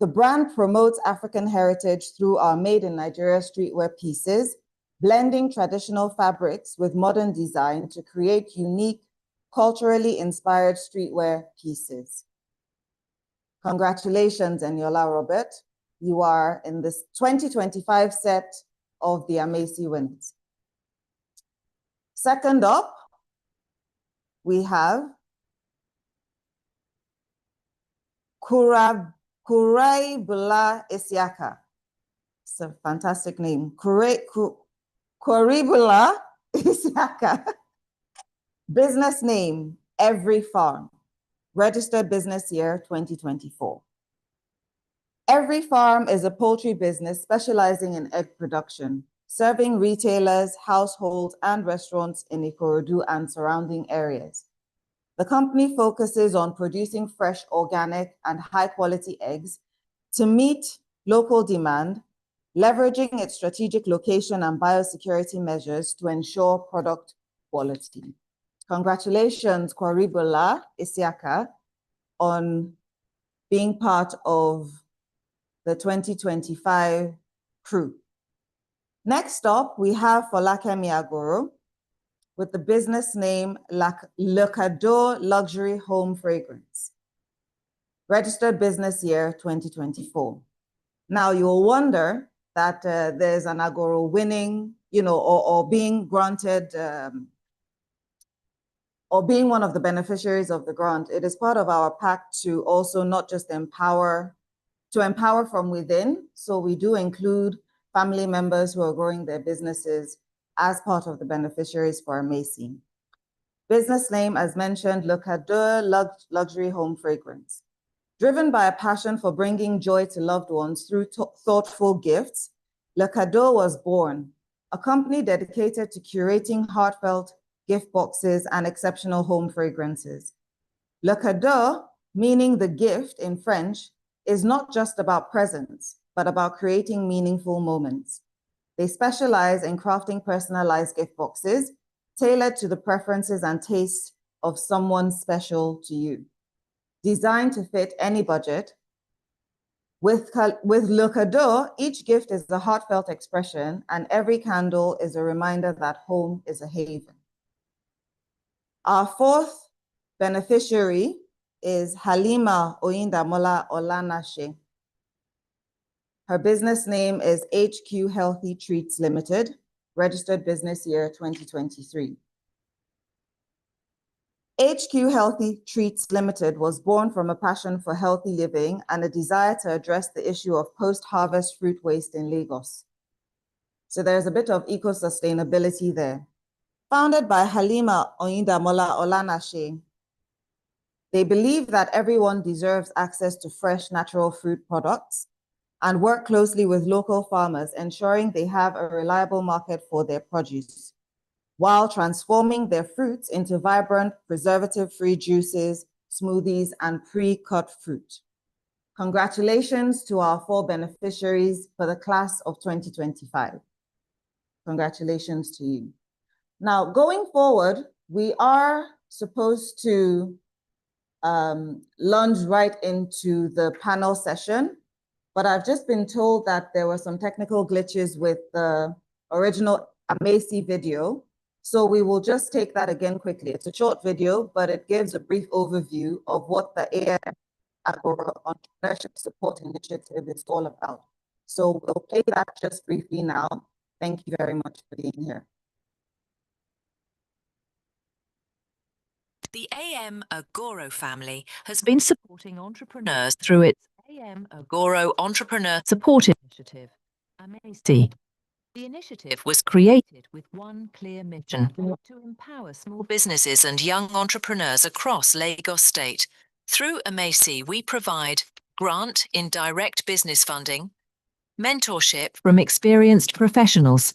The brand promotes African heritage through our Made in Nigeria streetwear pieces, blending traditional fabrics with modern design to create unique, culturally inspired streetwear pieces. Congratulations, Eniola Robert. You are in this 2025 set of the AMAESI winners. Second up, we have Kuraibula Isiaka. It's a fantastic name. Koribula Isiaka. Business name, Every Farm. Registered business year 2024. Every Farm is a poultry business specializing in egg production, serving retailers, households, and restaurants in Ikorodu and surrounding areas. The company focuses on producing fresh, organic, and high-quality eggs to meet local demand, leveraging its strategic location and biosecurity measures to ensure product quality. Congratulations, Kwaribola Isiaka, on being part of the 2025 crew. Next up, we have Folakemi Agoro with the business name Le Cadeau Luxury Home Fragrance. Registered business year 2024. Now you'll wonder that there's an Agoro winning, or being granted, or being one of the beneficiaries of the grant. It is part of our pact to also not just empower from within. So we do include family members who are growing their businesses as part of the beneficiaries for AMAESI. Business name, as mentioned, Le Cadeau Luxury Home Fragrance. Driven by a passion for bringing joy to loved ones through thoughtful gifts, Le Cadeau was born, a company dedicated to curating heartfelt gift boxes and exceptional home fragrances. Le Cadeau, meaning the gift in French, is not just about presents, but about creating meaningful moments. They specialize in crafting personalized gift boxes tailored to the preferences and tastes of someone special to you. Designed to fit any budget, with Le Cadeau, each gift is a heartfelt expression and every candle is a reminder that home is a haven. Our fourth beneficiary is Halima Oyindamola Olanase. Her business name is HQ Healthy Treats Limited, registered business year 2023. HQ Healthy Treats Limited was born from a passion for healthy living and a desire to address the issue of post-harvest fruit waste in Lagos. So there's a bit of eco-sustainability there. Founded by Halima Oyindamola Olanase, they believe that everyone deserves access to fresh natural fruit products and work closely with local farmers, ensuring they have a reliable market for their produce, while transforming their fruits into vibrant, preservative-free juices, smoothies, and pre-cut fruit. Congratulations to our 4 beneficiaries for the class of 2025. Congratulations to you. Now, going forward, we are supposed to launch right into the panel session, but I've just been told that there were some technical glitches with the original AMAESI video. So we will just take that again quickly. It's a short video, but it gives a brief overview of what the AM Agoro Entrepreneurship Support Initiative is all about. So we'll play that just briefly now. Thank you very much for being here. The AM Agoro family has been supporting entrepreneurs through its AM Agoro Entrepreneur Support Initiative, AMAESI. The initiative was created with one clear mission: to empower small businesses and young entrepreneurs across Lagos State. Through AMAESI, we provide grant in direct business funding, mentorship from experienced professionals,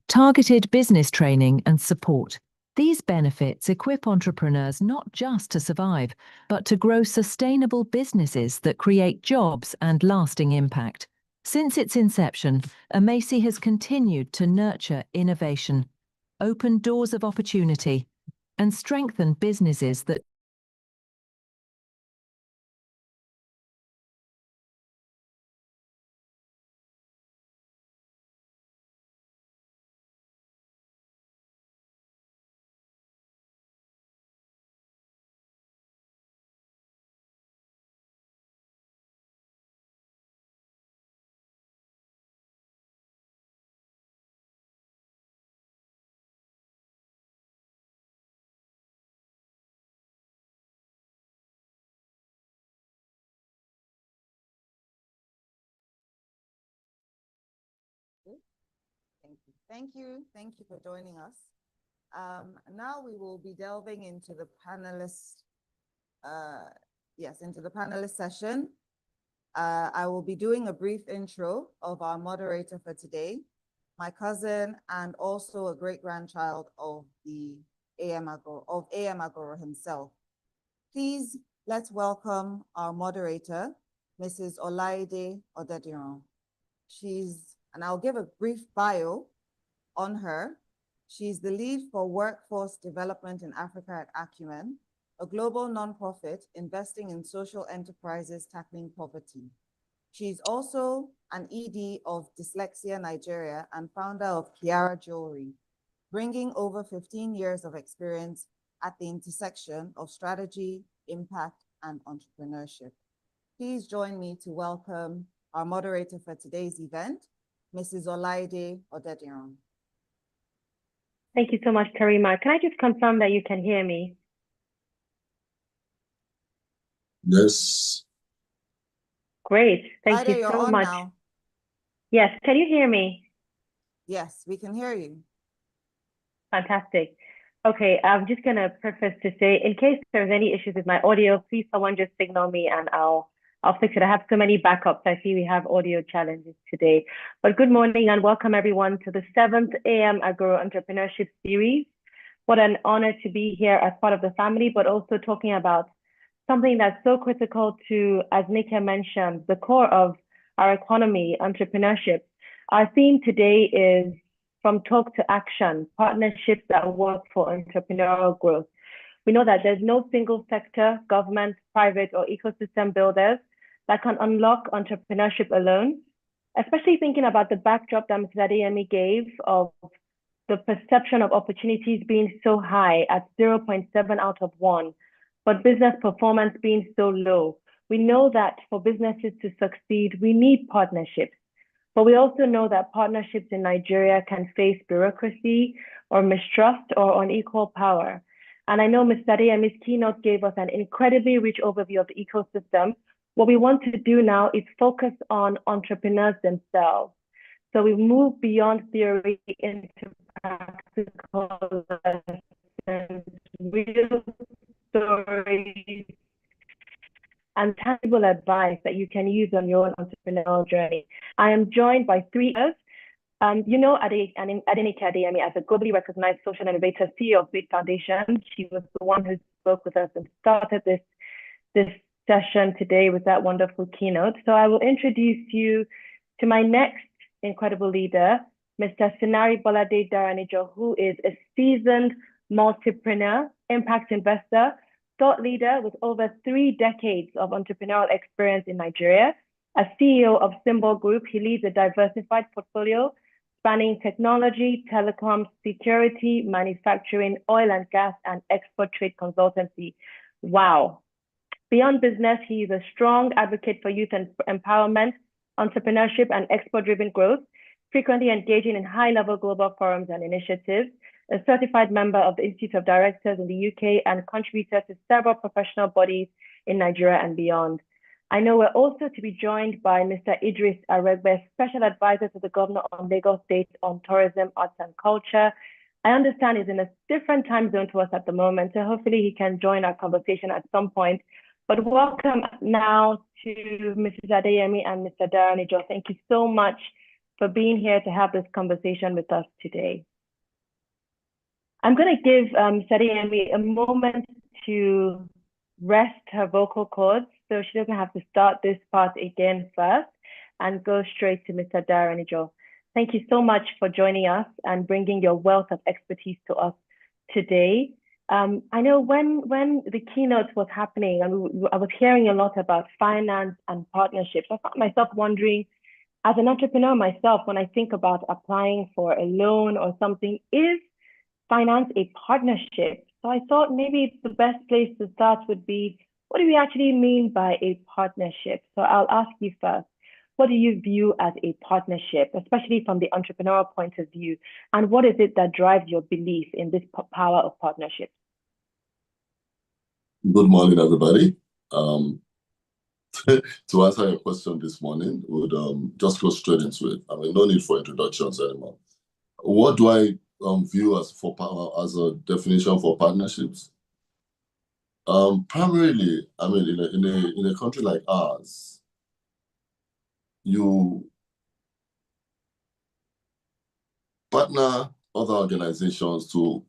targeted business training and support. These benefits equip entrepreneurs not just to survive, but to grow sustainable businesses that create jobs and lasting impact. Since its inception, AMAESI has continued to nurture innovation, open doors of opportunity, and strengthen businesses that Thank you for joining us. Now we will be delving into the panelist, into the panelist session. I will be doing a brief intro of our moderator for today, my cousin and also a great-grandchild of the AM Agoro himself. Please, let's welcome our moderator, Mrs. Olayide Odediran. And I'll give a brief bio on her. She's the lead for workforce development in Africa at Acumen, a global nonprofit investing in social enterprises tackling poverty. She's also an ED of Dyslexia Nigeria and founder of Kiara Jewelry, bringing over 15 years of experience at the intersection of strategy, impact, and entrepreneurship. Please join me to welcome our moderator for today's event, Mrs. Olayide Odediran. Thank you so much, Karima. Can I just confirm that you can hear me? Yes. Great. Thank Olayide, you you're so on much. now. Yes, can you hear me? Yes, we can hear you. Fantastic. Okay, I'm just going to preface to say, in case there's any issues with my audio, please someone just signal me and I'll fix it. I have so many backups. I see we have audio challenges today. But good morning and welcome everyone to the 7th A.M. Agoro Entrepreneurship series. What an honor to be here as part of the family, but also talking about something that's so critical to, as Adenike mentioned, the core of our economy, entrepreneurship. Our theme today is from talk to action, partnerships that work for entrepreneurial growth. We know that there's no single sector, government, private, or ecosystem builders that can unlock entrepreneurship alone, especially thinking about the backdrop that Mrs. Adeyemi gave of the perception of opportunities being so high at 0.7 out of 1, but business performance being so low. We know that for businesses to succeed, we need partnerships. But we also know that partnerships in Nigeria can face bureaucracy or mistrust or unequal power. And I know Ms. Adeyemi's keynote gave us an incredibly rich overview of the ecosystem. What we want to do now is focus on entrepreneurs themselves. So we move beyond theory into practical lessons, real stories, and tangible advice that you can use on your own entrepreneurial journey. I am joined by three others. You know Adenike Adeyemi as a globally recognized social innovator, CEO of Big Foundation. She was the one who spoke with us and started this session today with that wonderful keynote. So I will introduce you to my next incredible leader, Mr. Sinari Bolade Daranijo, who is a seasoned multipreneur, impact investor, thought leader with over 3 decades of entrepreneurial experience in Nigeria. As CEO of SINBOL Group, he leads a diversified portfolio spanning technology, telecoms, security, manufacturing, oil and gas, and export trade consultancy. Wow. Beyond business, he is a strong advocate for youth empowerment, entrepreneurship, and export-driven growth, frequently engaging in high-level global forums and initiatives, a certified member of the Institute of Directors in the UK, and contributor to several professional bodies in Nigeria and beyond. I know we're also to be joined by Mr. Idris Aregbe, Special Advisor to the Governor on Lagos State on Tourism, Arts and Culture. I understand he's in a different time zone to us at the moment, so hopefully he can join our conversation at some point. But welcome now to Mrs. Adeyemi and Mr. Daranijo. Thank you so much for being here to have this conversation with us today. I'm going to give Adeyemi a moment to rest her vocal cords so she doesn't have to start this part again first and go straight to Mr. Daranijo. Thank you so much for joining us and bringing your wealth of expertise to us today. I know when the keynote was happening, and I was hearing a lot about finance and partnerships. I found myself wondering, as an entrepreneur myself, when I think about applying for a loan or something, is finance a partnership? So I thought maybe the best place to start would be, what do we actually mean by a partnership? So I'll ask you first, what do you view as a partnership, especially from the entrepreneurial point of view? And what is it that drives your belief in this power of partnership? Good morning, everybody. To answer your question this morning, we'll just go straight into it. I mean, no need for introductions anymore. What do I view as a definition for partnerships? Primarily, I mean, in a country like ours, you partner other organizations to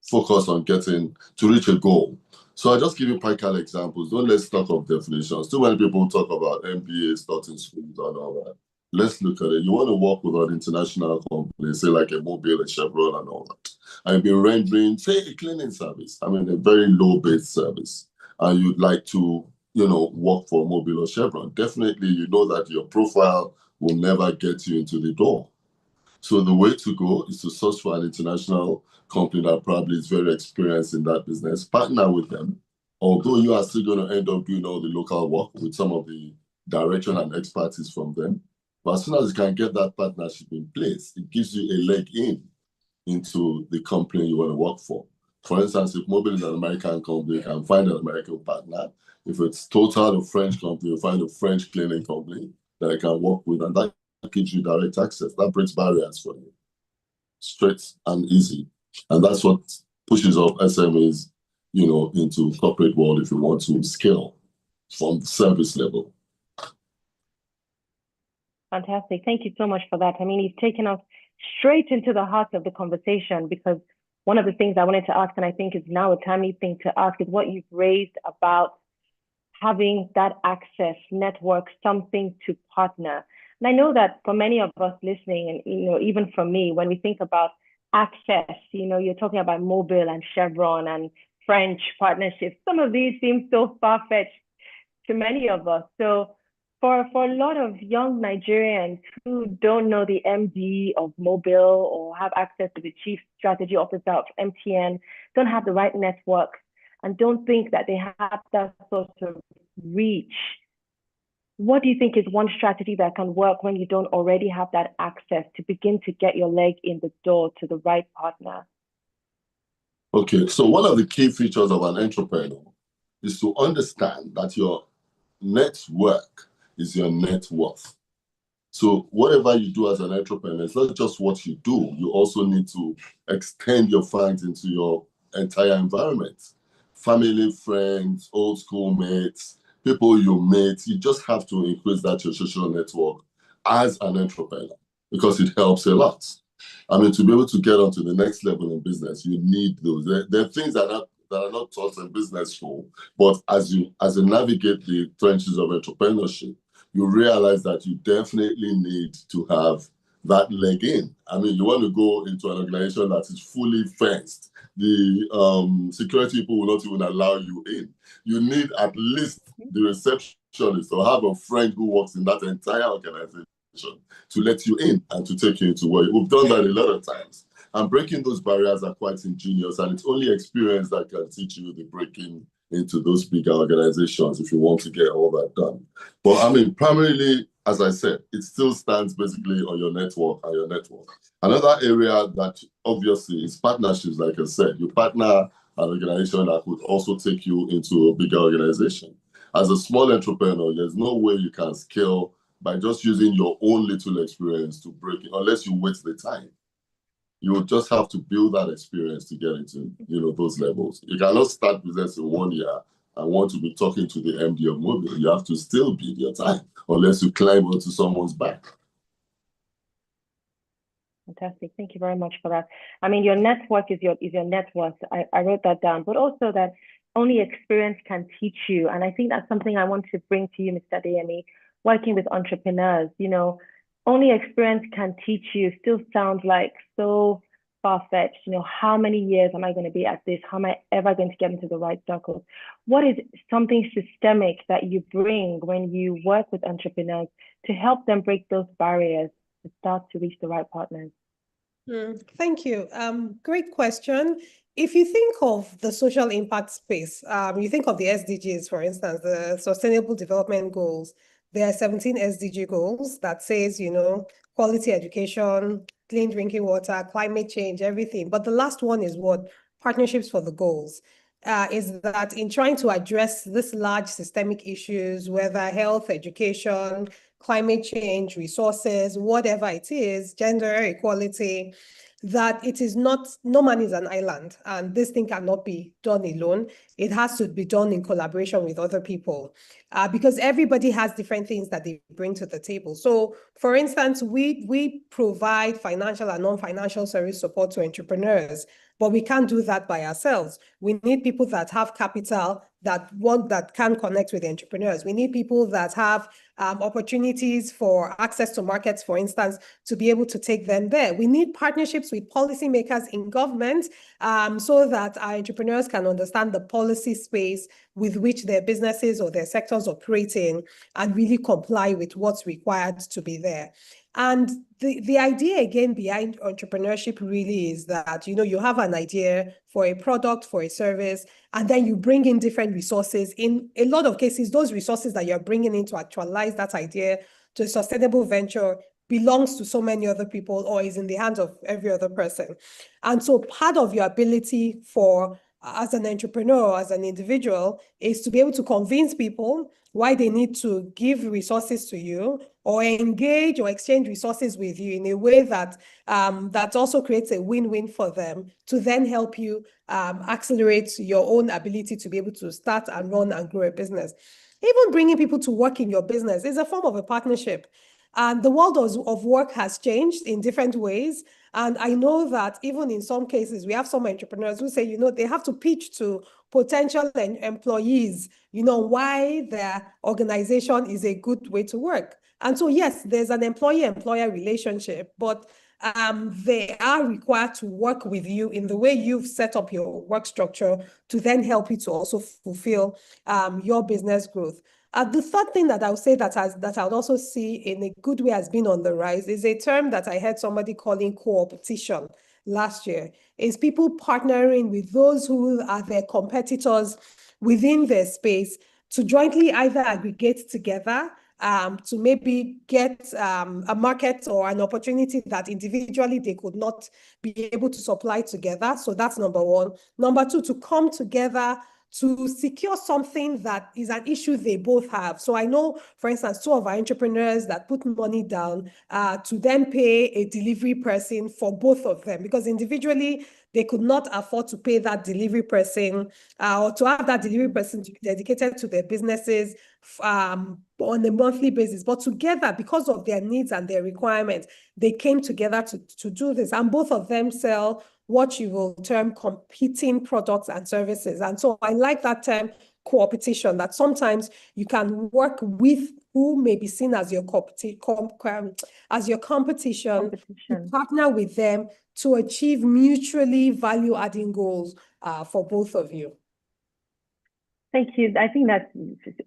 focus on to reach a goal. So I just give you practical examples. Don't let's talk of definitions. Too many people talk about MBA, starting schools and all that. Let's look at it. You want to work with an international company, say like a Mobile, a Chevron and all that. I've been rendering, say, a cleaning service. I mean, a very low-based service. And you'd like to, work for Mobile or Chevron. Definitely, you know that your profile will never get you into the door. So the way to go is to search for an international company that probably is very experienced in that business, partner with them, although you are still going to end up doing all the local work with some of the direction and expertise from them. But as soon as you can get that partnership in place, it gives you a leg into the company you want to work for. For instance, if Mobile is an American company, you can find an American partner. If it's Total, a French company, you find a French cleaning company that you can work with, and that gives you direct access. That breaks barriers for you. Straight and easy. And that's what pushes up SMEs, into corporate world if you want to scale from the service level. Fantastic. Thank you so much for that. I mean, you've taken us straight into the heart of the conversation, because one of the things I wanted to ask, and I think is now a timely thing to ask, is what you've raised about having that access, network, something to partner. And I know that for many of us listening, and even for me, when we think about access, you're talking about Mobile and Chevron and French partnerships. Some of these seem so far-fetched to many of us. So for a lot of young Nigerians who don't know the MD of Mobile or have access to the Chief Strategy Officer of MTN, don't have the right network, and don't think that they have that sort of reach, what do you think is one strategy that can work when you don't already have that access to begin to get your leg in the door to the right partner? Okay, so one of the key features of an entrepreneur is to understand that your network is your net worth. So whatever you do as an entrepreneur, it's not just what you do. You also need to extend your finds into your entire environment. Family, friends, old school mates, people you meet. You just have to increase that your social network as an entrepreneur, because it helps a lot. I mean, to be able to get onto the next level in business, you need those. There are things that are not taught in business school, but as you navigate the trenches of entrepreneurship, you realize that you definitely need to have that leg in. I mean, you want to go into an organization that is fully fenced. The security people will not even allow you in. You need at least the receptionist or have a friend who works in that entire organization to let you in and to take you into work. We've done that a lot of times. And breaking those barriers are quite ingenious, and it's only experience that can teach you the breaking into those bigger organizations if you want to get all that done. But I mean, primarily, as I said, it still stands basically on your network and your network. Another area that obviously is partnerships, like I said. You partner an organization that could also take you into a bigger organization. As a small entrepreneur, there's no way you can scale by just using your own little experience to break it, unless you wait the time. You will just have to build that experience to get into, those levels. You cannot start business in 1 year and want to be talking to the MD of Mobile. You have to still build your time, unless you climb onto someone's back. Fantastic. Thank you very much for that. I mean, your network is your net worth. I wrote that down, but also that only experience can teach you. And I think that's something I want to bring to you, Mr. Adeyemi, working with entrepreneurs. Only experience can teach you still sounds like so far-fetched. How many years am I going to be at this? How am I ever going to get into the right circles? What is something systemic that you bring when you work with entrepreneurs to help them break those barriers to start to reach the right partners? Thank you. Great question. If you think of the social impact space, you think of the SDGs, for instance, the Sustainable Development Goals. There are 17 SDG goals that says, quality education, clean drinking water, climate change, everything. But the last one is what? Partnerships for the goals. Is that in trying to address this large systemic issues, whether health, education, climate change, resources, whatever it is, gender equality, that it is not, no man is an island, and this thing cannot be done alone. It has to be done in collaboration with other people, because everybody has different things that they bring to the table. So, for instance, we provide financial and non-financial service support to entrepreneurs, but we can't do that by ourselves. We need people that have capital, that can connect with the entrepreneurs. We need people that have opportunities for access to markets, for instance, to be able to take them there. We need partnerships with policymakers in government, so that our entrepreneurs can understand the policy space with which their businesses or their sectors operate in and really comply with what's required to be there. And the idea again behind entrepreneurship really is that, you have an idea for a product, for a service, and then you bring in different resources. In a lot of cases, those resources that you're bringing in to actualize that idea to a sustainable venture belongs to so many other people or is in the hands of every other person. And so part of your ability as an entrepreneur, as an individual, is to be able to convince people why they need to give resources to you or engage or exchange resources with you in a way that that also creates a win-win for them, to then help you accelerate your own ability to be able to start and run and grow a business. Even bringing people to work in your business is a form of a partnership. And the world of work has changed in different ways. And I know that even in some cases, we have some entrepreneurs who say, they have to pitch to potential employees, why their organization is a good way to work. And so, yes, there's an employee-employer relationship, but they are required to work with you in the way you've set up your work structure to then help you to also fulfill your business growth. The third thing that I would say that I would also see in a good way has been on the rise is a term that I heard somebody calling co-opetition last year. Is people partnering with those who are their competitors within their space to jointly either aggregate together to maybe get a market or an opportunity that individually they could not be able to supply together. So that's number one. Number two, to come together to secure something that is an issue they both have. So I know, for instance, two of our entrepreneurs that put money down to then pay a delivery person for both of them, because individually they could not afford to pay that delivery person or to have that delivery person to be dedicated to their businesses on a monthly basis. But together, because of their needs and their requirements, they came together to do this. And both of them sell what you will term competing products and services. And so I like that term co-opetition, that sometimes you can work with who may be seen as your competition, to partner with them to achieve mutually value-adding goals for both of you. Thank you. I think that's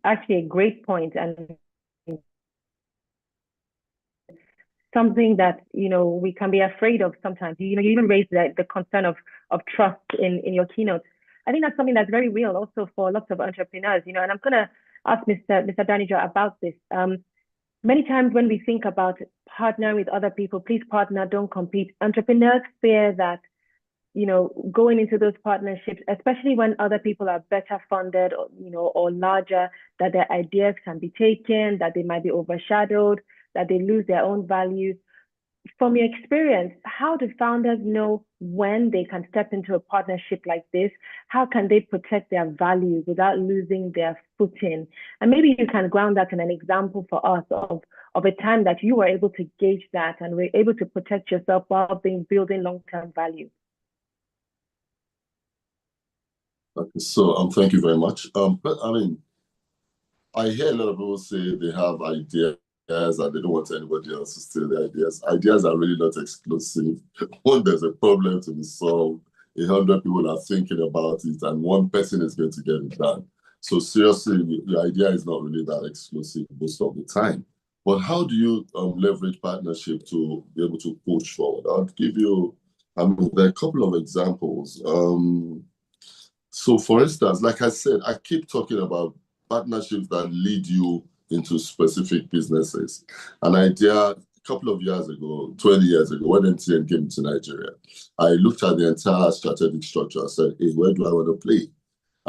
actually a great point, and something that we can be afraid of sometimes. You even raised the concern of trust in your keynote. I think that's something that's very real also for lots of entrepreneurs. And I'm going to ask Mr. Daranijo about this. Many times when we think about partnering with other people, please partner, don't compete. Entrepreneurs fear that going into those partnerships, especially when other people are better funded or larger, that their ideas can be taken, that they might be overshadowed, that they lose their own value. From your experience, how do founders know when they can step into a partnership like this? How can they protect their value without losing their footing? And maybe you can ground that in an example for us of a time that you were able to gauge that and were able to protect yourself while building long-term value. Okay, so thank you very much. But I hear a lot of people say they have ideas and they don't want anybody else to steal their ideas. Ideas are really not exclusive. When there's a problem to be solved, 100 people are thinking about it and one person is going to get it done. So seriously, the idea is not really that exclusive most of the time. But how do you leverage partnership to be able to push forward? I'll give you, there are a couple of examples. So for instance, like I said, I keep talking about partnerships that lead you into specific businesses. An idea a couple of years ago, 20 years ago, when MTN came to Nigeria, I looked at the entire strategic structure and said, hey, where do I want to play?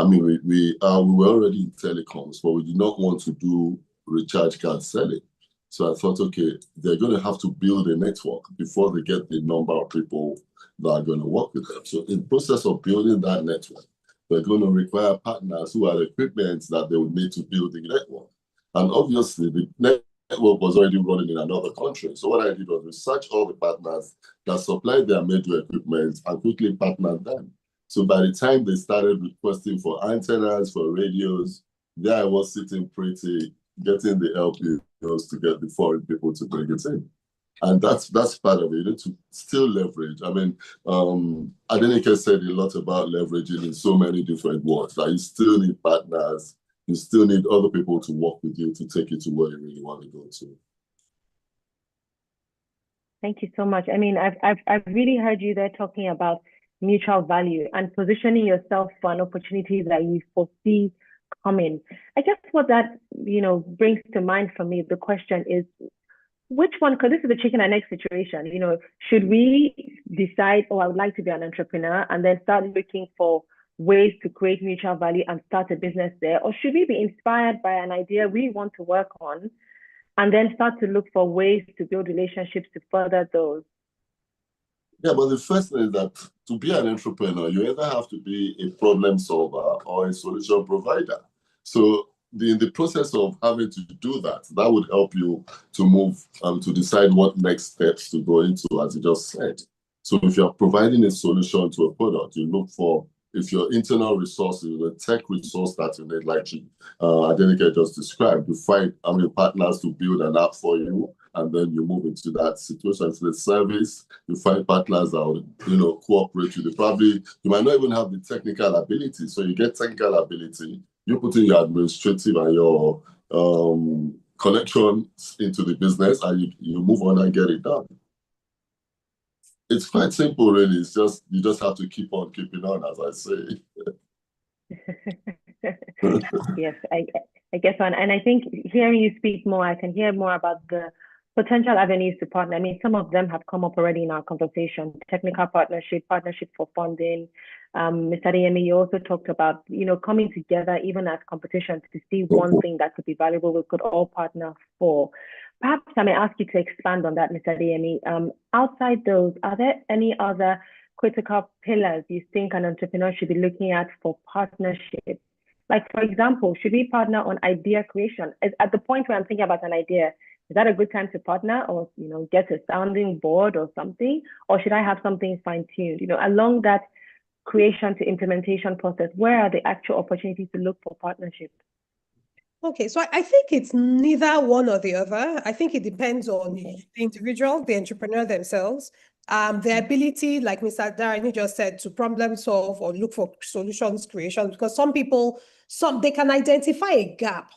We were already in telecoms, but we did not want to do recharge card selling. So I thought, okay, they're going to have to build a network before they get the number of people that are going to work with them. So in the process of building that network, they're going to require partners who are equipment that they would need to build the network. And obviously, the network was already running in another country. So what I did was research all the partners that supplied their major equipment and quickly partnered them. So by the time they started requesting for antennas, for radios, there I was sitting pretty, getting the LPOs to get the foreign people to bring it in. And that's part of it. You need to still leverage. I mean, Adenike said a lot about leveraging in so many different words. That you still need partners. You still need other people to work with you to take you to where you really want to go to. Thank you so much. I mean, I've really heard you there talking about mutual value and positioning yourself for an opportunity that you foresee coming. I guess what that brings to mind for me, the question is, which one, because this is a chicken and egg situation, should we decide, oh, I would like to be an entrepreneur, and then start looking for ways to create mutual value and start a business there? Or should we be inspired by an idea we want to work on and then start to look for ways to build relationships to further those? Yeah, but the first thing is that to be an entrepreneur, you either have to be a problem solver or a solution provider. So in the process of having to do that, that would help you to move, to decide what next steps to go into, as you just said. So if you're providing a solution to a product, you look for, if your internal resources, the tech resource that you need, like Adenike just described, you find partners to build an app for you, and then you move into that situation. For the service, you find partners that will, cooperate with you. You might not even have the technical ability, so you get technical ability. You put in your administrative and your connections into the business, and you move on and get it done. It's quite simple, really. It's just, you just have to keep on keeping on, as I say. Yes, I guess so. And I think hearing you speak more, I can hear more about the potential avenues to partner. I mean, some of them have come up already in our conversation: technical partnership for funding. Mr. Adeyemi, you also talked about, coming together even as competition to see one thing that could be valuable we could all partner for. Perhaps I may ask you to expand on that, Mr. Adeyemi. Outside those, are there any other critical pillars you think an entrepreneur should be looking at for partnership? Like, for example, should we partner on idea creation? At the point where I'm thinking about an idea, is that a good time to partner, or get a sounding board or something? Or should I have something fine-tuned? Along that creation to implementation process, where are the actual opportunities to look for partnership? Okay, so I think it's neither one or the other. I think it depends on the individual, the entrepreneur themselves, their ability, like Mr. Daranijo just said, to problem solve or look for solutions creation. Because some people, they can identify a gap,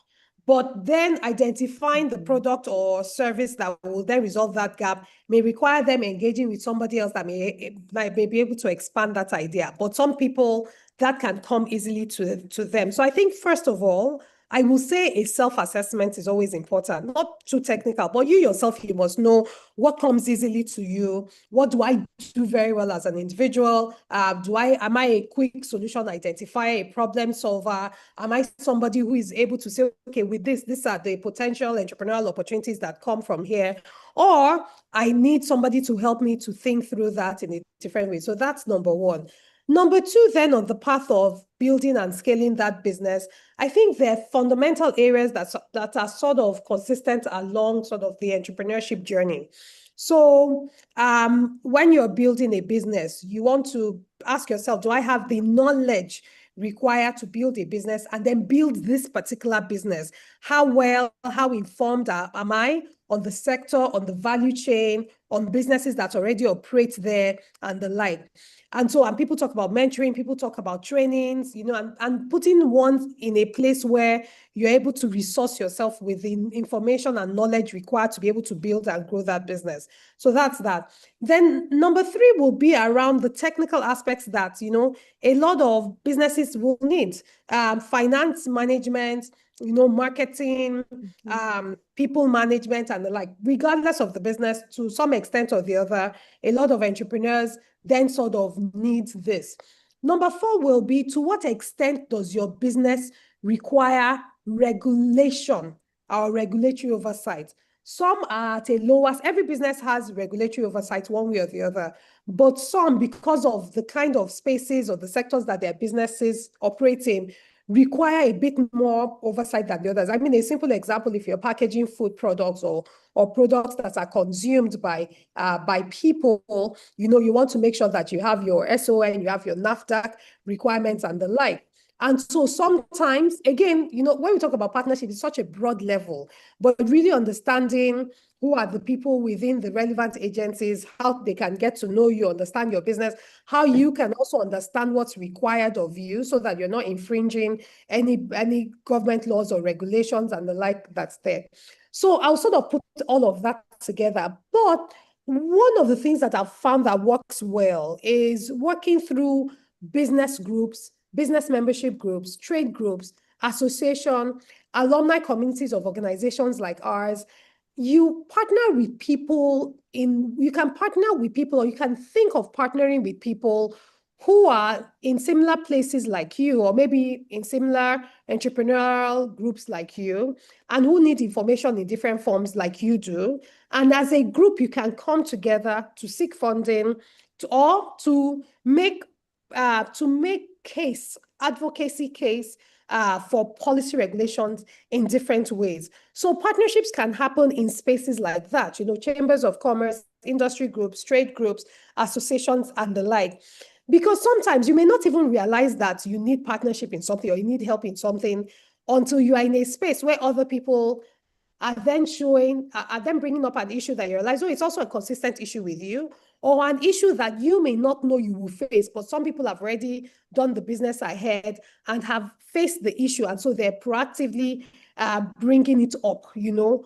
but then identifying the product or service that will then resolve that gap may require them engaging with somebody else that may be able to expand that idea. But some people, that can come easily to them. So I think, first of all, I will say a self-assessment is always important, not too technical, but you yourself, you must know what comes easily to you. What do I do very well as an individual? Am I a quick solution identifier, a problem solver? Am I somebody who is able to say, okay, with these are the potential entrepreneurial opportunities that come from here? Or I need somebody to help me to think through that in a different way. So that's number one. Number two, then, on the path of building and scaling that business, I think there are fundamental areas that are sort of consistent along sort of the entrepreneurship journey. So when you're building a business, you want to ask yourself, do I have the knowledge required to build a business and then build this particular business? How informed am I on the sector, on the value chain, on businesses that already operate there and the like? And people talk about mentoring, people talk about trainings, and putting one in a place where you're able to resource yourself with the information and knowledge required to be able to build and grow that business. So that's that. Then number three will be around the technical aspects that, a lot of businesses will need. Finance management, marketing, people management, and the like. Regardless of the business, to some extent or the other, a lot of entrepreneurs then sort of need this. Number four will be, to what extent does your business require regulation or regulatory oversight? Some are at a lower, every business has regulatory oversight one way or the other, but some, because of the kind of spaces or the sectors that their businesses operate in, require a bit more oversight than the others. I mean, a simple example, if you're packaging food products or products that are consumed by people, you know, you want to make sure that you have your SON, you have your NAFDAC requirements and the like. And so sometimes, again, you know, when we talk about partnership, it's such a broad level, but really understanding who are the people within the relevant agencies, how they can get to know you, understand your business, how you can also understand what's required of you so that you're not infringing any government laws or regulations and the like that's there. So I'll sort of put all of that together. But one of the things that I've found that works well is working through business groups, business membership groups, trade groups, association, alumni communities of organizations like ours. You partner with people you can partner with people, or you can think of partnering with people who are in similar places like you, or maybe in similar entrepreneurial groups like you, and who need information in different forms like you do. And as a group, you can come together to seek funding to make advocacy case for policy regulations in different ways. So partnerships can happen in spaces like that, you know, chambers of commerce, industry groups, trade groups, associations, and the like. Because sometimes you may not even realize that you need partnership in something or you need help in something until you are in a space where other people are then bringing up an issue that you realize, oh, it's also a consistent issue with you, or an issue that you may not know you will face, but some people have already done the business ahead and have faced the issue. And so they're proactively bringing it up, you know,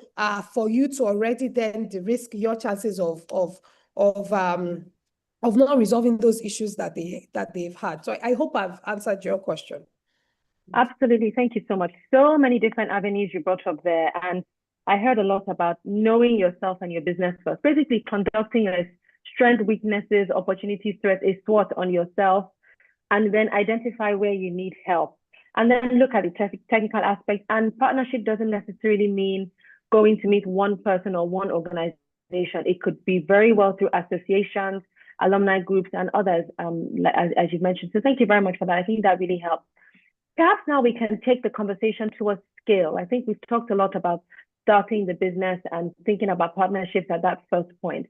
for you to already then de-risk your chances of not resolving those issues that they've had. So I hope I've answered your question. Absolutely. Thank you so much. So many different avenues you brought up there. And I heard a lot about knowing yourself and your business first, basically conducting a strengths, weaknesses, opportunities, threats, a SWOT on yourself, and then identify where you need help. And then look at the technical aspect. And partnership doesn't necessarily mean going to meet one person or one organization. It could be very well through associations, alumni groups, and others, as you mentioned. So thank you very much for that. I think that really helps. Perhaps now we can take the conversation towards scale. I think we've talked a lot about starting the business and thinking about partnerships at that first point.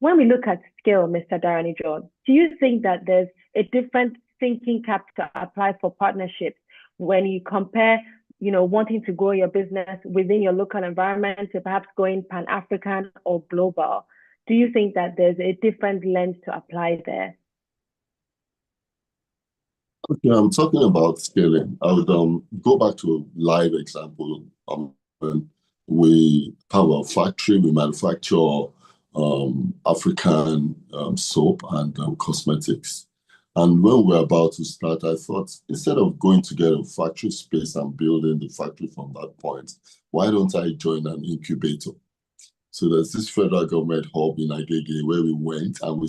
When we look at scale, Mr. Daranijo, do you think that there's a different thinking cap to apply for partnerships when you compare, you know, wanting to grow your business within your local environment to perhaps going Pan-African or global? Do you think that there's a different lens to apply there? Okay, I'm talking about scaling. I would go back to a live example. We have a factory, we manufacture African soap and cosmetics. And when we were about to start, I thought, instead of going to get a factory space and building the factory from that point, why don't I join an incubator? So there's this federal government hub in Agege where we went and we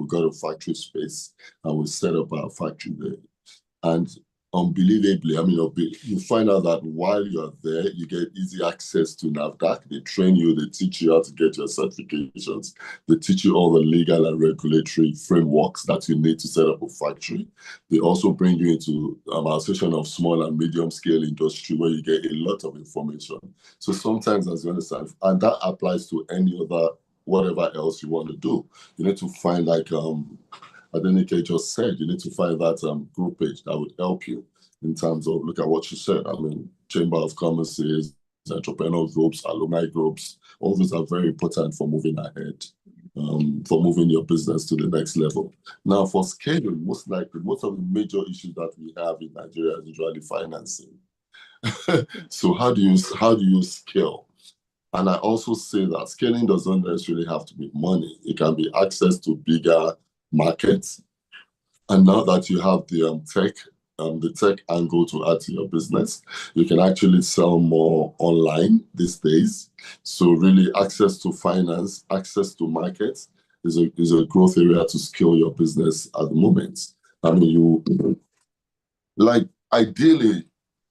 got a factory space and we set up our factory there. And unbelievably, I mean, you find out that while you're there, you get easy access to NAFDAC. They train you, they teach you how to get your certifications. They teach you all the legal and regulatory frameworks that you need to set up a factory. They also bring you into an association of small and medium scale industry where you get a lot of information. So sometimes, as you understand, and that applies to any other, whatever else you want to do. You need to find like, Adenike just said, you need to find that group page that would help you in terms of, look at what you said. I mean, Chamber of Commerce's, entrepreneur groups, alumni groups, all those are very important for moving ahead, for moving your business to the next level. Now, for scaling, most of the major issues that we have in Nigeria is usually financing. So how do you scale? And I also say that scaling doesn't necessarily have to be money. It can be access to bigger markets. And now that you have the tech angle to add to your business, you can actually sell more online these days. So really access to finance, access to markets is a growth area to scale your business at the moment. I mean, ideally,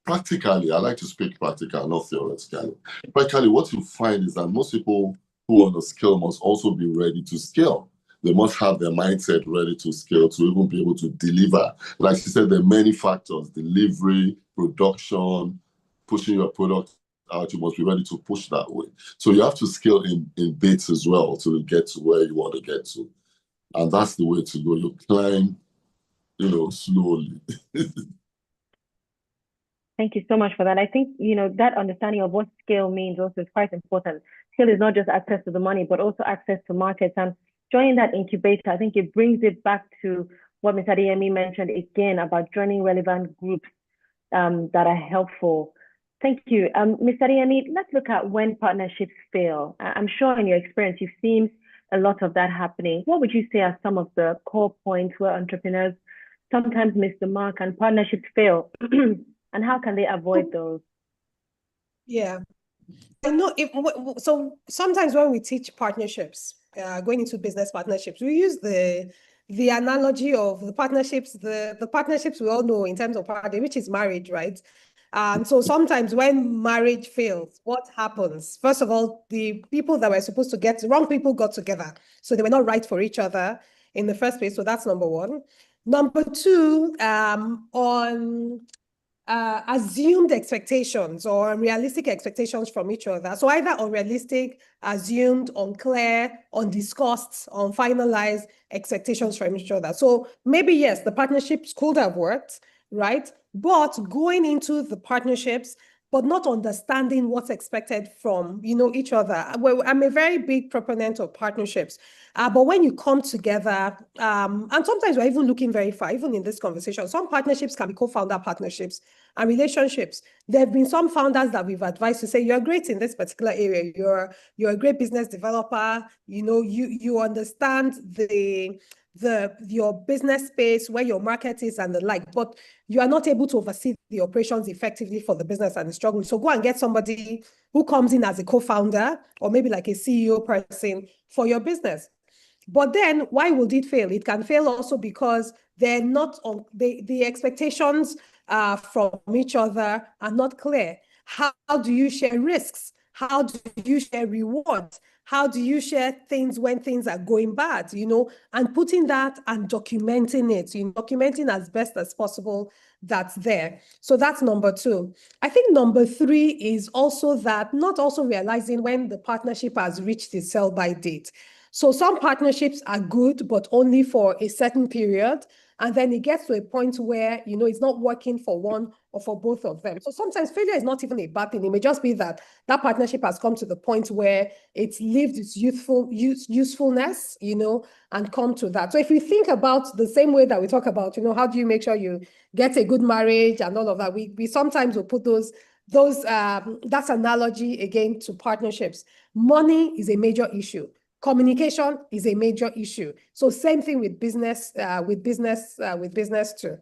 practically, I like to speak practical, not theoretically. Practically, what you find is that most people who want to scale must also be ready to scale. They must have their mindset ready to scale to even be able to deliver. Like she said, there are many factors: delivery, production, pushing your product out. You must be ready to push that way. So you have to scale in bits as well to get to where you want to get to. And that's the way to go. You climb, slowly. Thank you so much for that. I think, that understanding of what scale means also is quite important. Scale is not just access to the money, but also access to markets. And joining that incubator, I think it brings it back to what Ms. Adeyemi mentioned again about joining relevant groups that are helpful. Thank you. Ms. Adeyemi, let's look at when partnerships fail. I'm sure in your experience, you've seen a lot of that happening. What would you say are some of the core points where entrepreneurs sometimes miss the mark and partnerships fail? And how can they avoid those? Yeah, I know. So sometimes when we teach partnerships, going into business partnerships, we use the analogy of the partnerships, the partnerships we all know in terms of partnership, which is marriage, right? And so sometimes when marriage fails, what happens? First of all, the people that were supposed to get, wrong people got together. So they were not right for each other in the first place. So that's number one. Number two, on assumed expectations or unrealistic expectations from each other. So either unrealistic, assumed, unclear, undiscussed, unfinalized expectations from each other. So maybe, yes, the partnerships could have worked, right? But going into the partnerships, but not understanding what's expected from, each other. Well, I'm a very big proponent of partnerships. But when you come together, and sometimes we're even looking very far, even in this conversation, some partnerships can be co-founder partnerships and relationships. There have been some founders that we've advised to say, you're great in this particular area. You're a great business developer. You understand your business space, where your market is and the like, but you are not able to oversee the operations effectively for the business and it's struggling. So go and get somebody who comes in as a co-founder or maybe like a CEO person for your business. But then why would it fail? It can fail also because they're not on the expectations from each other are not clear. How do you share risks? How do you share rewards? How do you share things when things are going bad, and putting that and documenting it, documenting as best as possible that's there. So that's number two. I think number three is also that not also realizing when the partnership has reached its sell-by date. So some partnerships are good, but only for a certain period. And then it gets to a point where, it's not working for one or for both of them. So sometimes failure is not even a bad thing. It may just be that partnership has come to the point where it's lived its usefulness, and come to that. So if we think about the same way that we talk about, how do you make sure you get a good marriage and all of that, we sometimes will put that analogy again to partnerships. Money is a major issue. Communication is a major issue. So same thing with business, with business too.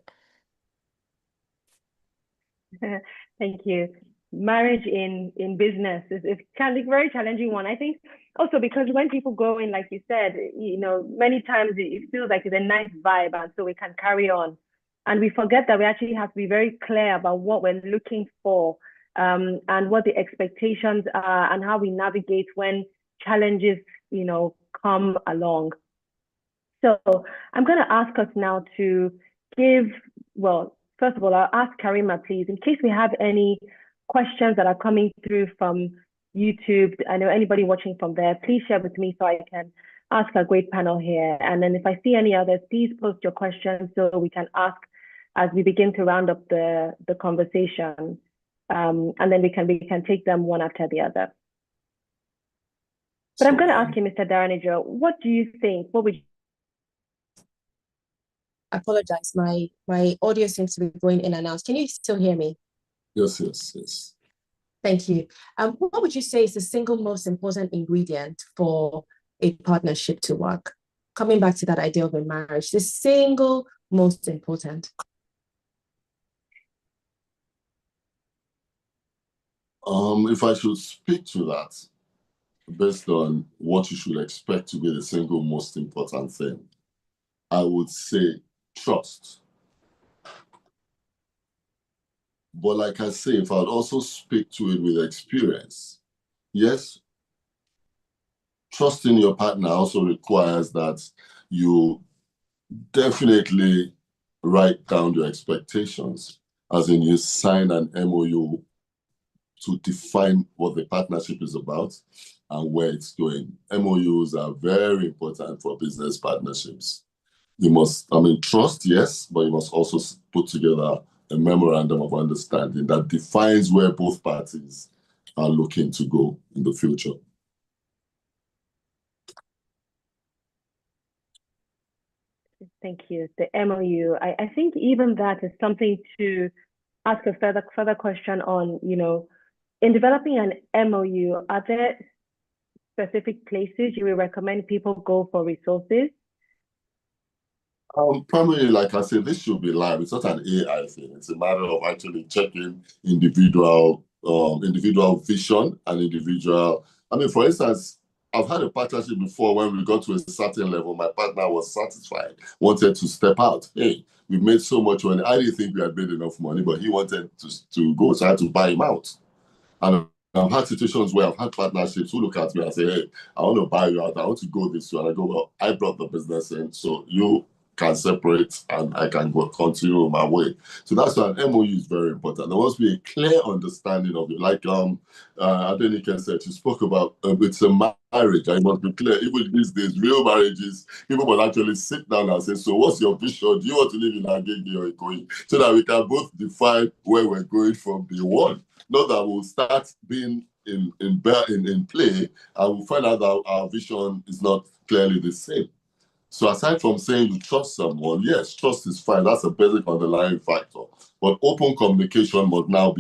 Thank you. Marriage in business is a very challenging one. I think also because when people go in, like you said, many times it feels like it's a nice vibe and so we can carry on. And we forget that we actually have to be very clear about what we're looking for and what the expectations are and how we navigate when challenges come along. So I'm going to ask us now to first of all, I'll ask Karima, please, in case we have any questions that are coming through from YouTube. I know anybody watching from there, please share with me so I can ask our great panel here. And then if I see any others, please post your questions so we can ask as we begin to round up the conversation. And then we can take them one after the other. But I'm going to ask you, Mr. Daranijo, what do you think? What would you... I apologize. My audio seems to be going in and out. Can you still hear me? Yes. Thank you. What would you say is the single most important ingredient for a partnership to work? Coming back to that idea of a marriage, the single most important. If I should speak to that, based on what you should expect to be the single most important thing, I would say trust. But like I say, if I'd also speak to it with experience, yes, trusting your partner also requires that you definitely write down your expectations, as in you sign an MOU to define what the partnership is about and where it's going. MOUs are very important for business partnerships. You must, trust, yes, but you must also put together a memorandum of understanding that defines where both parties are looking to go in the future. Thank you. The MOU, I think even that is something to ask a further question on, in developing an MOU, are there specific places you will recommend people go for resources? Primarily, like I said, this should be live. It's not an AI thing. It's a matter of actually checking individual vision and individual. For instance, I've had a partnership before when we got to a certain level, my partner was satisfied, wanted to step out. Hey, we made so much money. I didn't think we had made enough money, but he wanted to go, so I had to buy him out. And I've had situations where I've had partnerships who look at me and say, hey, I want to buy you out. I want to go this way. And I go, well, I brought the business in, so you can separate and I can go continue my way. So that's why an MOU is very important. There must be a clear understanding of it. Like Adenike said, she spoke about it's a marriage. I must be clear. Even these days, real marriages, people will actually sit down and say, so what's your vision? Do you want to live in Agege or Ikoyi? So that we can both define where we're going from day one. Not that we'll start being in play and we'll find out that our vision is not clearly the same. So aside from saying you trust someone, yes, trust is fine. That's a basic underlying factor. But open communication must now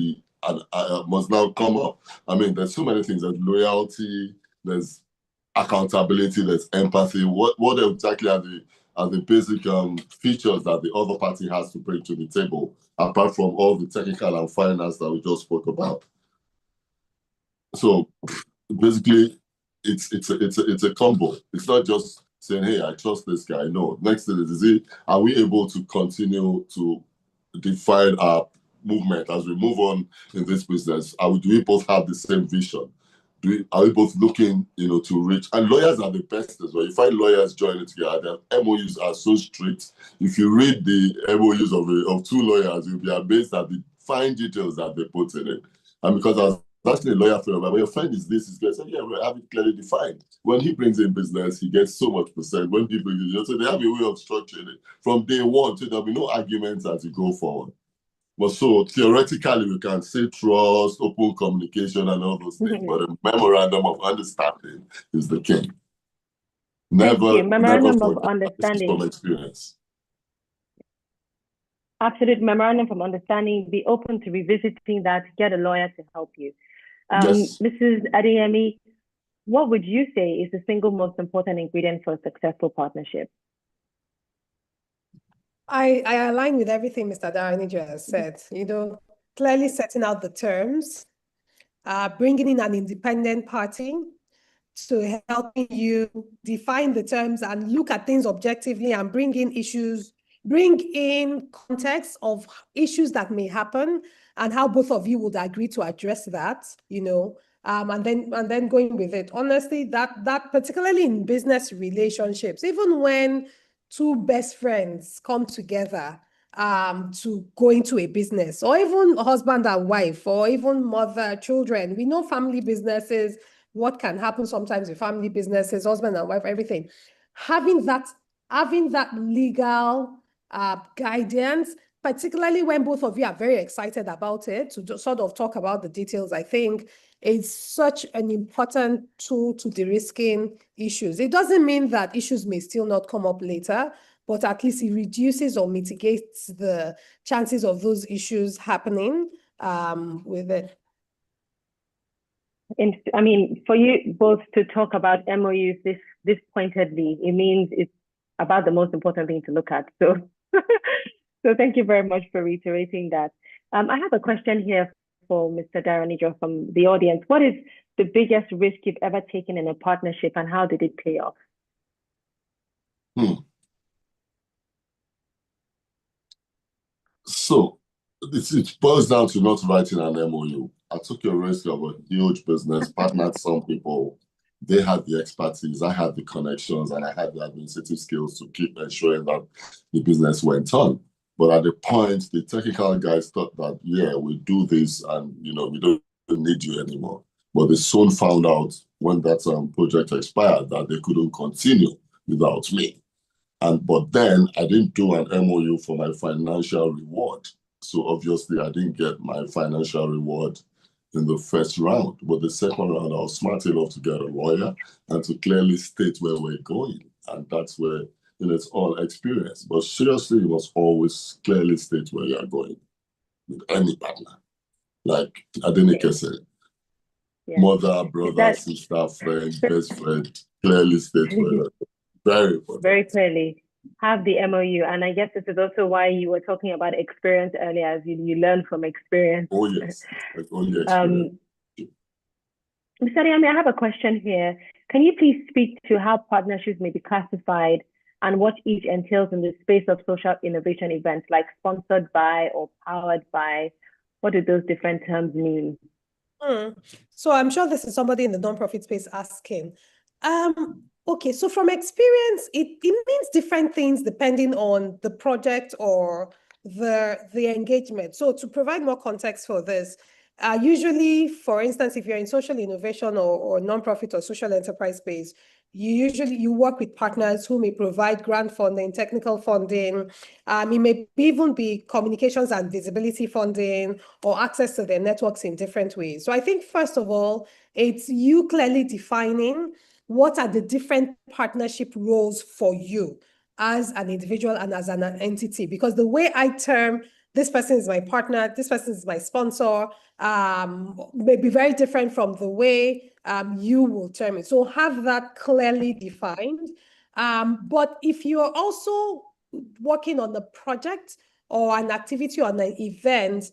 come up. There's so many things. There's loyalty, there's accountability, there's empathy. What exactly are the basic features that the other party has to bring to the table, apart from all the technical and finance that we just spoke about? So basically, it's a combo. It's not just saying, hey, I trust this guy. No. Next thing is, are we able to continue to define our movement as we move on in this business? Do we both have the same vision? Are we both looking, to reach? And lawyers are the best as well. You find lawyers joining together. Their MOUs are so strict. If you read the MOUs of two lawyers, you'll be amazed at the fine details that they put in it. And because I was actually a lawyer for your friend is this, is good. So yeah, we have it clearly defined. When he brings in business, he gets so much percent. When he brings in, so they have a way of structuring it from day one, so there'll be no arguments as you go forward. But so theoretically, we can say trust, open communication, and all those things. But a memorandum of understanding is the king. Memorandum of understanding. From experience. Absolute memorandum of understanding. Be open to revisiting that. Get a lawyer to help you. Yes. Mrs. Adeyemi, what would you say is the single most important ingredient for a successful partnership? I align with everything Mr. Daranijo has said. Clearly setting out the terms, bringing in an independent party to helping you define the terms and look at things objectively and bring in context of issues that may happen and how both of you would agree to address that, and then going with it. Honestly, that particularly in business relationships, even when two best friends come together to go into a business, or even husband and wife, or even mother, children, we know family businesses, what can happen sometimes with family businesses, husband and wife, everything. Having that legal guidance, particularly when both of you are very excited about it, to just sort of talk about the details, I think is such an important tool to de-risking issues. It doesn't mean that issues may still not come up later, but at least it reduces or mitigates the chances of those issues happening with it. For you both to talk about MOUs this pointedly, it means it's about the most important thing to look at. So, so thank you very much for reiterating that. I have a question here for Mr. Daranijo from the audience. What is the biggest risk you've ever taken in a partnership, and how did it pay off? So It boils down to not writing an MOU. I took a risk of a huge business, partnered some people. They had the expertise, I had the connections, and I had the administrative skills to keep ensuring that the business went on. But at the point, the technical guys thought that, yeah, we do this and, we don't need you anymore. But they soon found out when that project expired that they couldn't continue without me. But then I didn't do an MOU for my financial reward. So obviously I didn't get my financial reward in the first round. But the second round, I was smart enough to get a lawyer and to clearly state where we're going. And that's where, it's all experience. But seriously, you must always clearly state where you're going with any partner. Like Adenike said, mother, brother, sister, friend, best friend, clearly state where you're going. Very important. Very clearly. Have the MOU. And I guess this is also why you were talking about experience earlier, as you learn from experience. Oh, yes. Like only experience. Mr. Adeyemi, I have a question here. Can you please speak to how partnerships may be classified and what each entails in the space of social innovation events, like sponsored by or powered by? What do those different terms mean? So I'm sure this is somebody in the nonprofit space asking. Okay, so from experience, it means different things depending on the project or the engagement. So to provide more context for this, usually, for instance, if you're in social innovation or nonprofit or social enterprise space, you work with partners who may provide grant funding, technical funding. It may even be communications and visibility funding or access to their networks in different ways. So I think, first of all, it's you clearly defining what are the different partnership roles for you as an individual and as an entity? Because the way I term this person is my partner, this person is my sponsor, may be very different from the way you will term it. So have that clearly defined. But if you're also working on a project or an activity or an event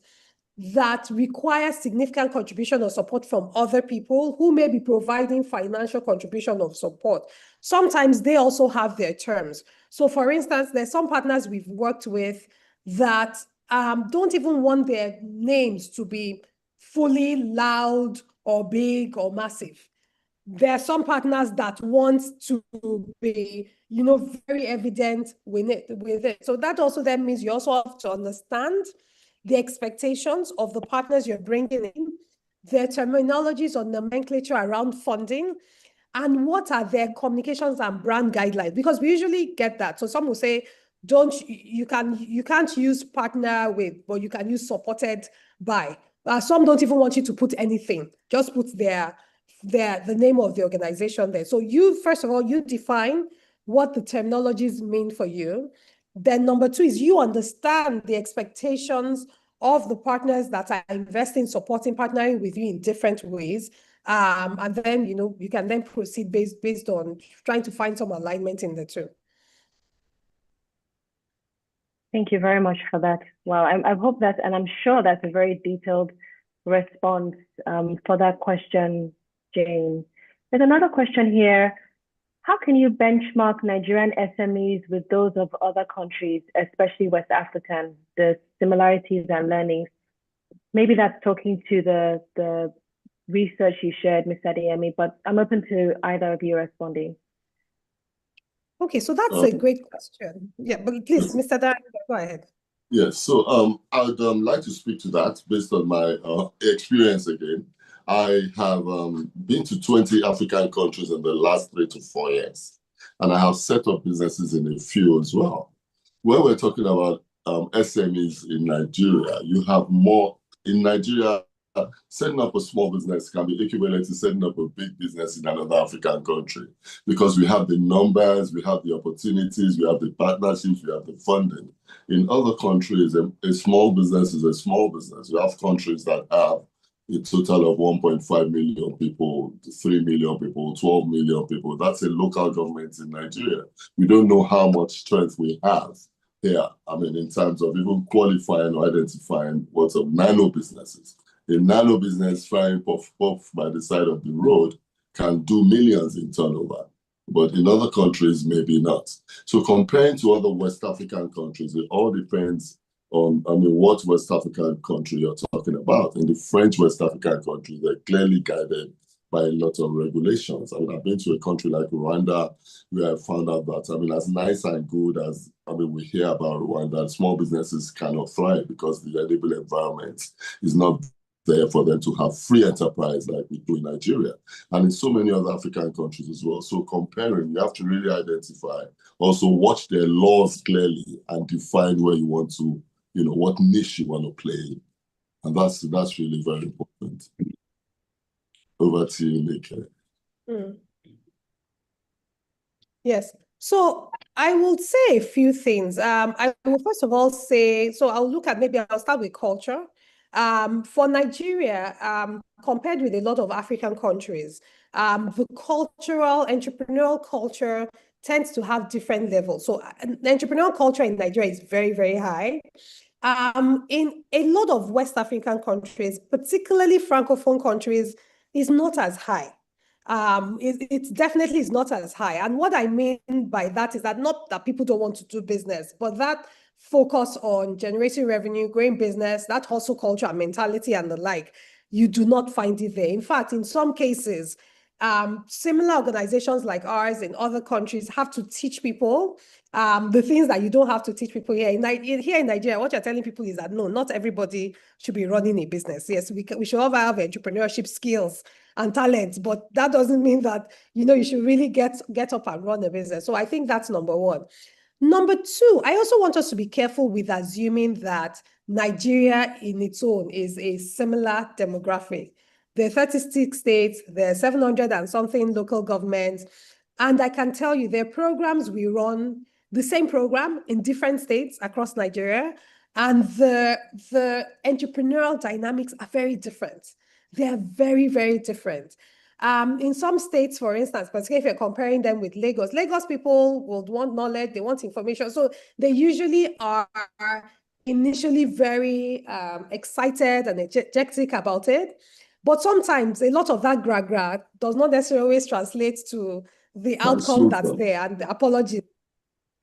that requires significant contribution or support from other people who may be providing financial contribution of support, sometimes they also have their terms. So for instance, there's some partners we've worked with that don't even want their names to be fully loud or big or massive. There are some partners that want to be, very evident with it. So that also then means you also have to understand the expectations of the partners you're bringing in, their terminologies or nomenclature around funding, and what are their communications and brand guidelines, because we usually get that. So some will say, you can't use partner with, but you can use supported by. Some don't even want you to put anything, just put the name of the organization there. So first of all, you define what the terminologies mean for you. Then number two is you understand the expectations of the partners that are investing, supporting, partnering with you in different ways. And then, you can then proceed based on trying to find some alignment in the two. Thank you very much for that. Well, I hope that, and I'm sure that's a very detailed response for that question, Jane. There's another question here. How can you benchmark Nigerian SMEs with those of other countries, especially West African, the similarities and learnings? Maybe that's talking to the research you shared, Mr. Adeyemi, but I'm open to either of you responding. Okay, so that's a great question. Yeah, but please, Mr. Daranijo, go ahead. Yes, so I would like to speak to that based on my experience again. I have been to 20 African countries in the last 3 to 4 years, and I have set up businesses in a few as well. When we're talking about SMEs in Nigeria, you have more. In Nigeria, setting up a small business can be equivalent to setting up a big business in another African country, because we have the numbers, we have the opportunities, we have the partnerships, we have the funding. In other countries, a small business is a small business. We have countries that have a total of 1.5 million people, 3 million people, 12 million people. That's a local government in Nigeria. We don't know how much strength we have here. I mean, in terms of even qualifying or identifying what's of nano businesses. A nano business frying puff by the side of the road can do millions in turnover, but in other countries, maybe not. So comparing to other West African countries, it all depends on, what West African country you're talking about. In the French West African country, they're clearly guided by a lot of regulations. I've been to a country like Rwanda, where I found out that, as nice and good as, we hear about Rwanda, small businesses cannot thrive because the enabling environment is not there for them to have free enterprise like we do in Nigeria, and in so many other African countries as well. So comparing, you have to really identify, also watch their laws clearly and define where you want to, what niche you want to play in. And that's really very important. Over to you, Nike. Yes. So I will say a few things. I will first of all say, so I'll start with culture. For Nigeria, compared with a lot of African countries, the entrepreneurial culture tends to have different levels. So the entrepreneurial culture in Nigeria is very, very high. In a lot of West African countries, particularly Francophone countries, is not as high. It definitely is not as high. And what I mean by that is that not that people don't want to do business, but that focus on generating revenue, growing business, that hustle culture and mentality and the like, you do not find it there. In fact, in some cases, similar organizations like ours in other countries have to teach people the things that you don't have to teach people here. Here in Nigeria, what you're telling people is that no, not everybody should be running a business. Yes, we should all have entrepreneurship skills and talents, but that doesn't mean that, you should really get up and run a business. So I think that's number one. Number two, I also want us to be careful with assuming that Nigeria in its own is a similar demographic. There are 36 states, there are 700 and something local governments, and I can tell you there are programs we run, the same program in different states across Nigeria, and the entrepreneurial dynamics are very different. They are very, very different. In some states, for instance, particularly if you're comparing them with Lagos people will want knowledge, they want information. So they usually are initially very excited and energetic about it. But sometimes a lot of that gra does not necessarily always translate to the outcome that's there, and the apology.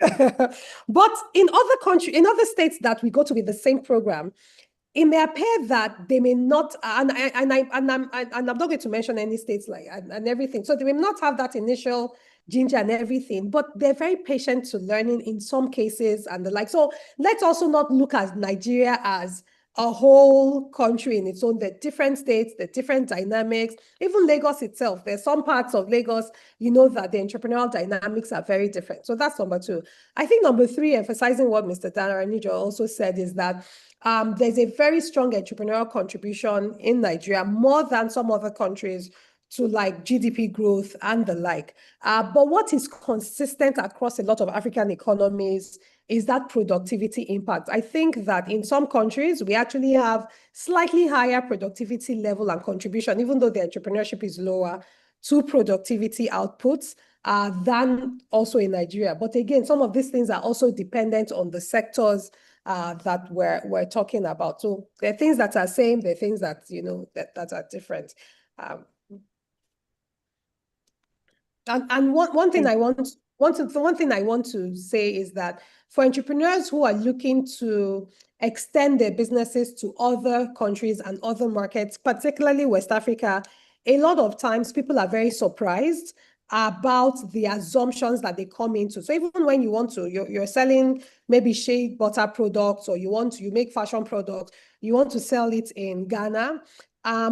But in other states that we go to with the same program, it may appear that they may not, and I'm not going to mention any states and everything. So they may not have that initial ginger and everything, but they're very patient to learning in some cases and the like. So let's also not look at Nigeria as a whole country in its own. The different states, the different dynamics, even Lagos itself. There's some parts of Lagos, that the entrepreneurial dynamics are very different. So that's number two. I think number three, emphasizing what Mr. Daranijo also said, is that there's a very strong entrepreneurial contribution in Nigeria, more than some other countries, to like GDP growth and the like. But what is consistent across a lot of African economies is that productivity impact. I think that in some countries, we actually have slightly higher productivity level and contribution, even though the entrepreneurship is lower, to productivity outputs than also in Nigeria. But again, some of these things are also dependent on the sectors that we're talking about. So there are things that are same, there are things that, that are different. And one thing I want to say is that for entrepreneurs who are looking to extend their businesses to other countries and other markets, particularly West Africa, a lot of times people are very surprised about the assumptions that they come into. So even when you're selling maybe shea butter products, or you make fashion products, you want to sell it in Ghana,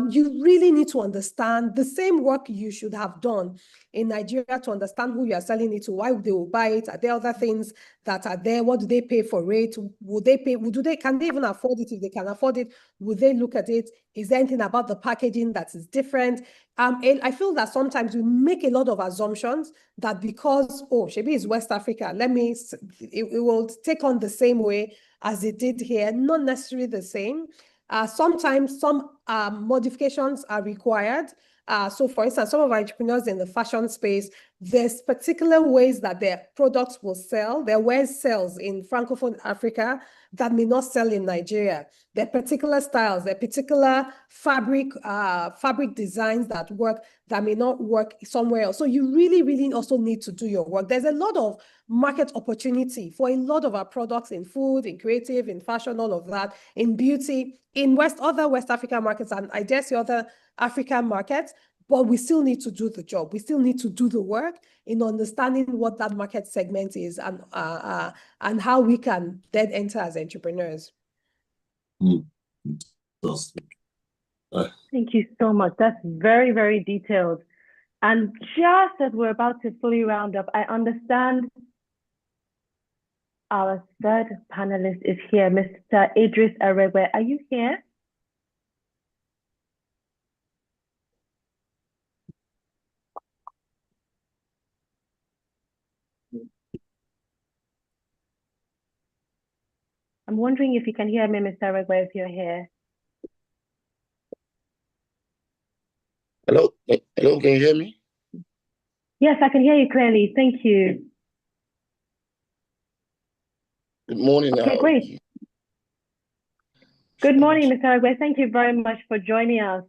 you really need to understand the same work you should have done in Nigeria to understand who you are selling it to, why they will buy it, are there other things that are there, what do they pay for it, can they even afford it? If they can afford it, would they look at it? Is there anything about the packaging that is different? I feel that sometimes we make a lot of assumptions that because, Shebi is West Africa, it will take on the same way as it did here, not necessarily the same. Sometimes some modifications are required. So for instance, some of our entrepreneurs in the fashion space There's particular ways that their products will sell. There are ways sells in Francophone Africa that may not sell in Nigeria. There are particular styles, there are particular fabric designs that work that may not work somewhere else. So you really, really also need to do your work. There's a lot of market opportunity for a lot of our products in food, in creative, in fashion, all of that, in beauty, in other West African markets, and I guess the other African markets. But we still need to do the job. We still need to do the work in understanding what that market segment is and how we can then enter as entrepreneurs. Thank you so much. That's very, very detailed. And just as we're about to fully round up, I understand our third panelist is here, Mr. Idris Aregbe. Are you here? I'm wondering if you can hear me, Mr. Aregbe, if you're here. Hello, hello, can you hear me? Yes, I can hear you clearly. Thank you. Good morning. Okay, great. Good morning, Mr. Aregbe. Thank you very much for joining us.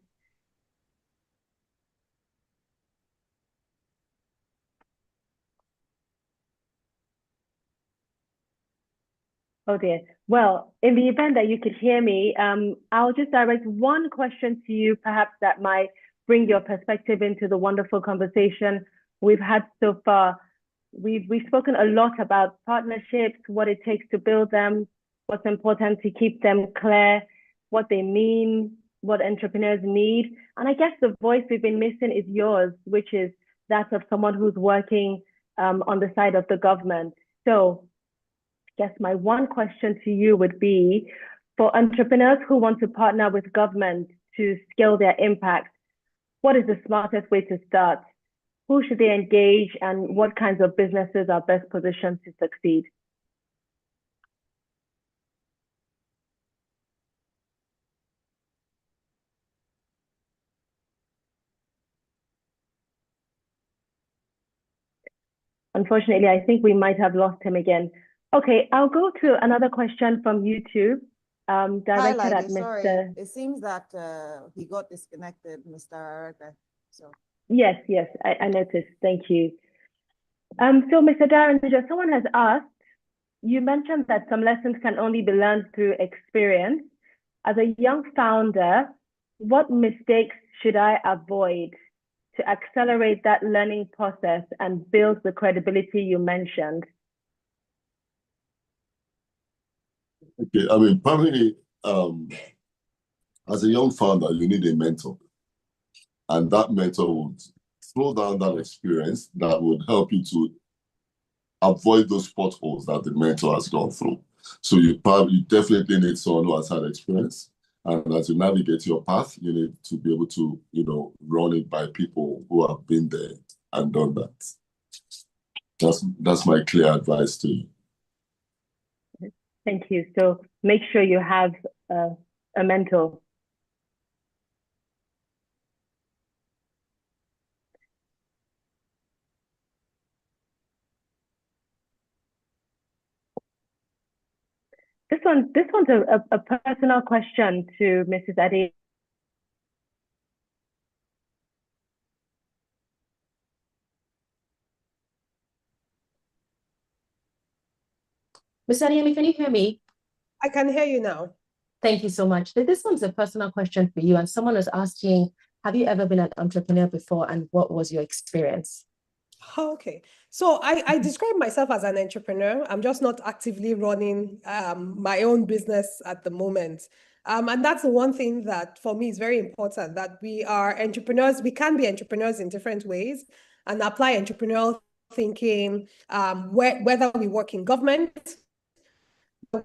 Oh dear. Well, in the event that you could hear me, I'll just direct one question to you, perhaps that might bring your perspective into the wonderful conversation we've had so far. We've spoken a lot about partnerships, what it takes to build them, what's important to keep them clear, what they mean, what entrepreneurs need. And I guess the voice we've been missing is yours, which is that of someone who's working on the side of the government. So I guess my one question to you would be, for entrepreneurs who want to partner with government to scale their impact, what is the smartest way to start? Who should they engage, and what kinds of businesses are best positioned to succeed? Unfortunately, I think we might have lost him again. Okay, I'll go to another question from YouTube, directed at Mr. Sorry, it seems that he got disconnected, Mr. Aregbe. So. Yes, I noticed. Thank you. So, Mr. Daranijo, someone has asked, you mentioned that some lessons can only be learned through experience. As a young founder, what mistakes should I avoid to accelerate that learning process and build the credibility you mentioned? Okay, I mean, probably as a young founder, you need a mentor. And that mentor would slow down that experience that would help you to avoid those potholes that the mentor has gone through. So you definitely need someone who has had experience. And as you navigate your path, you need to be able to, run it by people who have been there and done that. That's my clear advice to you. Thank you. So make sure you have a mentor. This one's a personal question to Mrs. Adeyemi. Ms. Adeyemi, can you hear me? I can hear you now. Thank you so much. This one's a personal question for you, and someone was asking, have you ever been an entrepreneur before, and what was your experience? Okay, so I describe myself as an entrepreneur. I'm just not actively running my own business at the moment. And that's the one thing that for me is very important, that we are entrepreneurs. We can be entrepreneurs in different ways and apply entrepreneurial thinking, whether we work in government,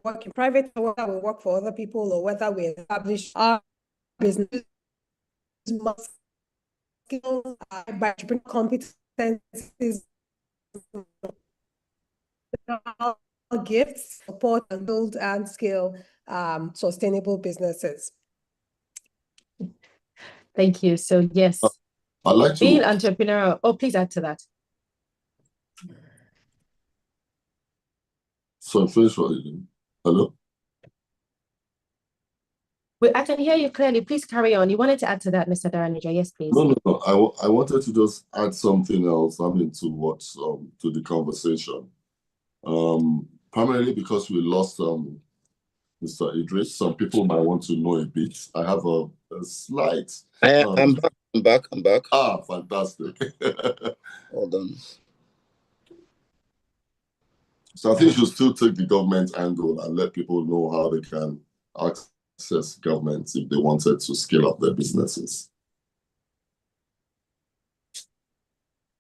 work in private, or whether we work for other people, or whether we establish our business skills by entrepreneurial competencies, gifts, support, and build and scale sustainable businesses. Thank you. So yes, I'd like to being entrepreneurial. Oh, please add to that. So finish what you do. Hello? I can hear you clearly. Please carry on. You wanted to add to that, Mr. Daranijo? Yes, please. No. I wanted to just add something else, to what to the conversation. Primarily because we lost Mr. Idris. Some people might want to know a bit. I have a slight. I'm back. Ah, fantastic. Hold on. So I think you should still take the government angle and let people know how they can access government if they wanted to scale up their businesses.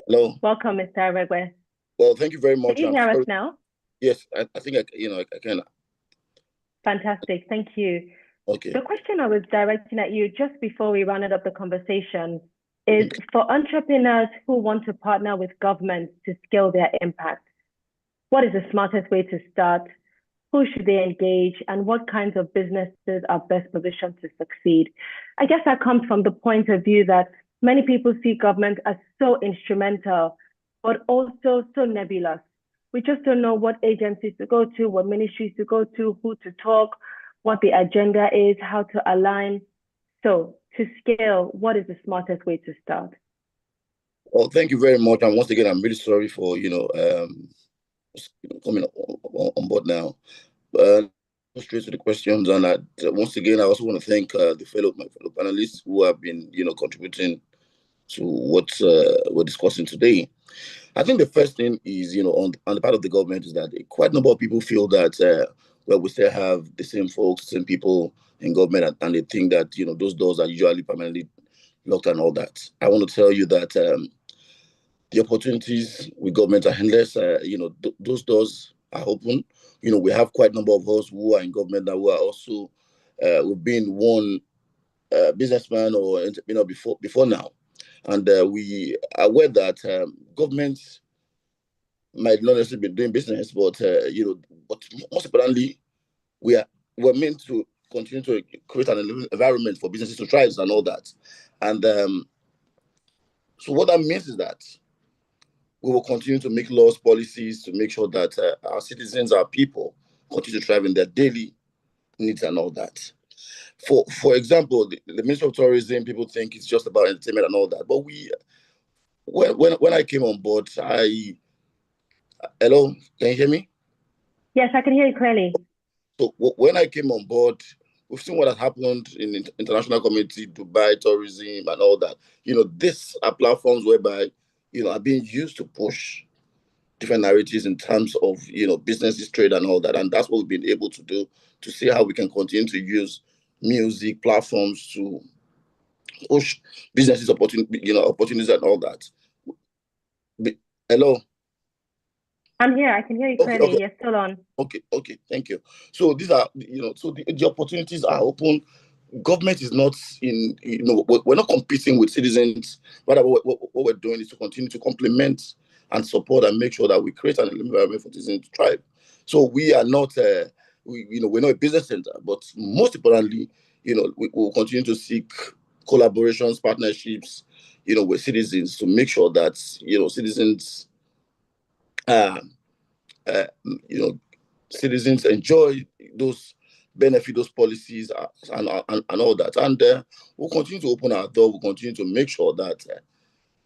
Hello. Welcome, Mr. Aregbe. Well, thank you very much. Can you hear us now? Yes, I think I can. Fantastic, thank you. Okay. The question I was directing at you just before we rounded up the conversation is for entrepreneurs who want to partner with governments to scale their impact, what is the smartest way to start? Who should they engage? And what kinds of businesses are best positioned to succeed? I guess that comes from the point of view that many people see government as so instrumental, but also so nebulous. We just don't know what agencies to go to, what ministries to go to, who to talk, what the agenda is, how to align. So to scale, what is the smartest way to start? Well, thank you very much. And once again, I'm really sorry for, coming on board now. Straight to the questions. And once again, I also want to thank my fellow panelists who have been, contributing to what we're discussing today. I think the first thing is, on the part of the government is that quite a number of people feel that, we still have the same folks, same people in government, and they think that, those doors are usually permanently locked and all that. I want to tell you that the opportunities with government are endless. Those doors are open. We have quite a number of us who are in government that who are also, we've been one businessman or entrepreneur before now. And we are aware that governments might not necessarily be doing business, but but most importantly, we're meant to continue to create an environment for businesses to thrive and all that. And so what that means is that we will continue to make laws, policies to make sure that our citizens, our people, continue to thrive in their daily needs and all that. For example, the Ministry of Tourism, people think it's just about entertainment and all that. But when I came on board, hello, can you hear me? Yes, I can hear you clearly. So when I came on board, we've seen what has happened in the international community, Dubai, tourism and all that. These are platforms whereby, are being used to push different narratives in terms of, businesses, trade and all that. And that's what we've been able to do to see how we can continue to use music platforms to push businesses opportunities and all that. Hello? I'm here. I can hear you clearly. Okay. You're still on. Okay. Thank you. So these are, so the opportunities are open. Government is not in, we're not competing with citizens. Rather, what we're doing is to continue to complement and support and make sure that we create an environment for citizens to thrive. So we are not, we're not a business center, but most importantly, we will continue to seek collaborations, partnerships, with citizens to make sure that, citizens, citizens enjoy those benefits, those policies, and all that. And we'll continue to open our door. We'll continue to make sure that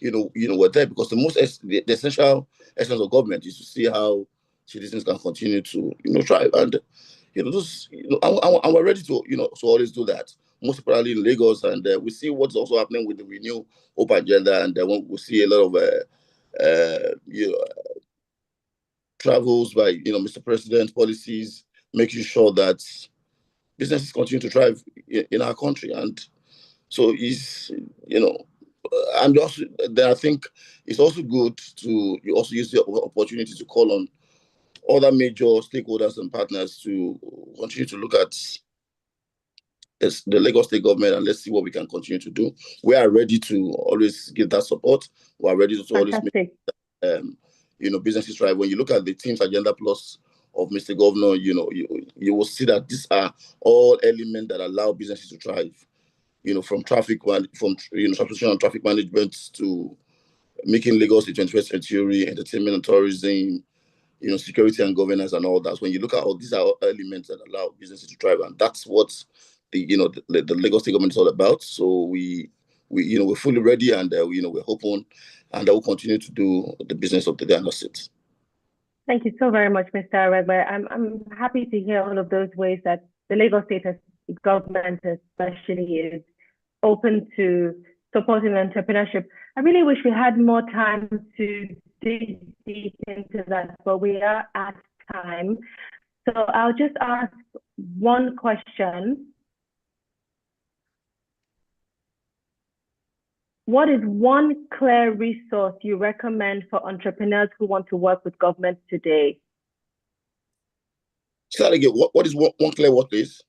we're there, because the essential essence of government is to see how citizens can continue to thrive. And and we're ready to to always do that. Most particularly in Lagos, and we see what's also happening with the Renew Hope agenda, and we see a lot of travels by Mr. President, policies, making sure that businesses continue to thrive in our country. And so and also then I think it's also good to also use the opportunity to call on other major stakeholders and partners to continue to look at the Lagos State government, and let's see what we can continue to do. We are ready to always give that support. We are ready to always make businesses thrive. When you look at the Team's Agenda Plus of Mr. Governor, you will see that these are all elements that allow businesses to thrive. From transportation and traffic management to making Lagos the 21st century, entertainment and tourism, security and governance and all that. When you look at all these are all elements that allow businesses to thrive, and that's what the Lagos State government is all about. So we're fully ready, and we're open, and I will continue to do the business of the day, and that's it. Thank you so very much, Mr. Aregbe. I'm happy to hear all of those ways that the Lagos State government especially is open to supporting entrepreneurship. I really wish we had more time to dig deep into that, but we are at time. So I'll just ask one question. What is one clear resource you recommend for entrepreneurs who want to work with government today? Say that again. What is one clear what is?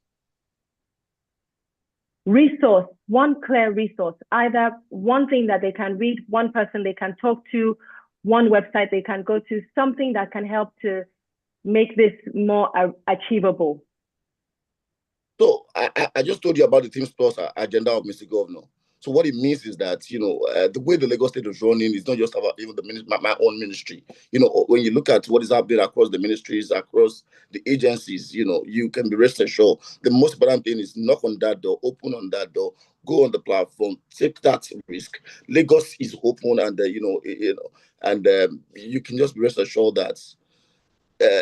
Resource, one clear resource, either one thing that they can read, one person they can talk to, one website they can go to, something that can help to make this more achievable. So I just told you about the Teams Plus agenda of Mr. Governor. So what it means is that, the way the Lagos State is running is not just about even my own ministry. When you look at what is happening across the ministries, across the agencies, you can be rest assured. The most important thing is knock on that door, open on that door, go on the platform, take that risk. Lagos is open, and you can just be rest assured that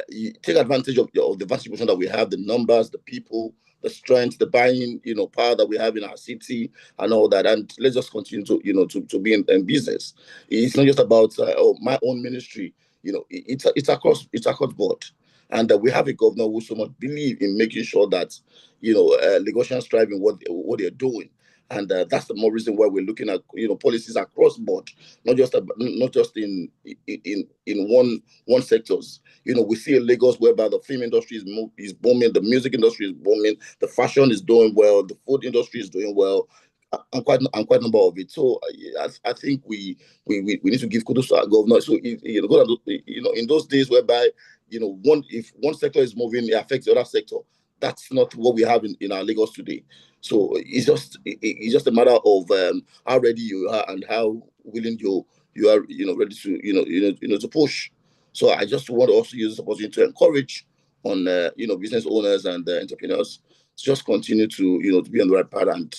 you take advantage of the vast position that we have, the numbers, the people, the strength, the buying, power that we have in our city and all that. And let's just continue to be in business. It's not just about my own ministry. It's across board. And we have a governor who so much believe in making sure that Lagosians thrive in what they're doing. And that's the more reason why we're looking at policies across board, not just in one sectors. We see in Lagos whereby the film industry is booming, the music industry is booming, the fashion is doing well, the food industry is doing well, and quite a number of it. So I think we need to give kudos to our governor. So in those days whereby if one sector is moving, it affects the other sector. That's not what we have in our Lagos today. So it's just a matter of how ready you are and how willing you are, ready to to push. So I just want to also use this opportunity to encourage on business owners and entrepreneurs to just continue to to be on the right path. And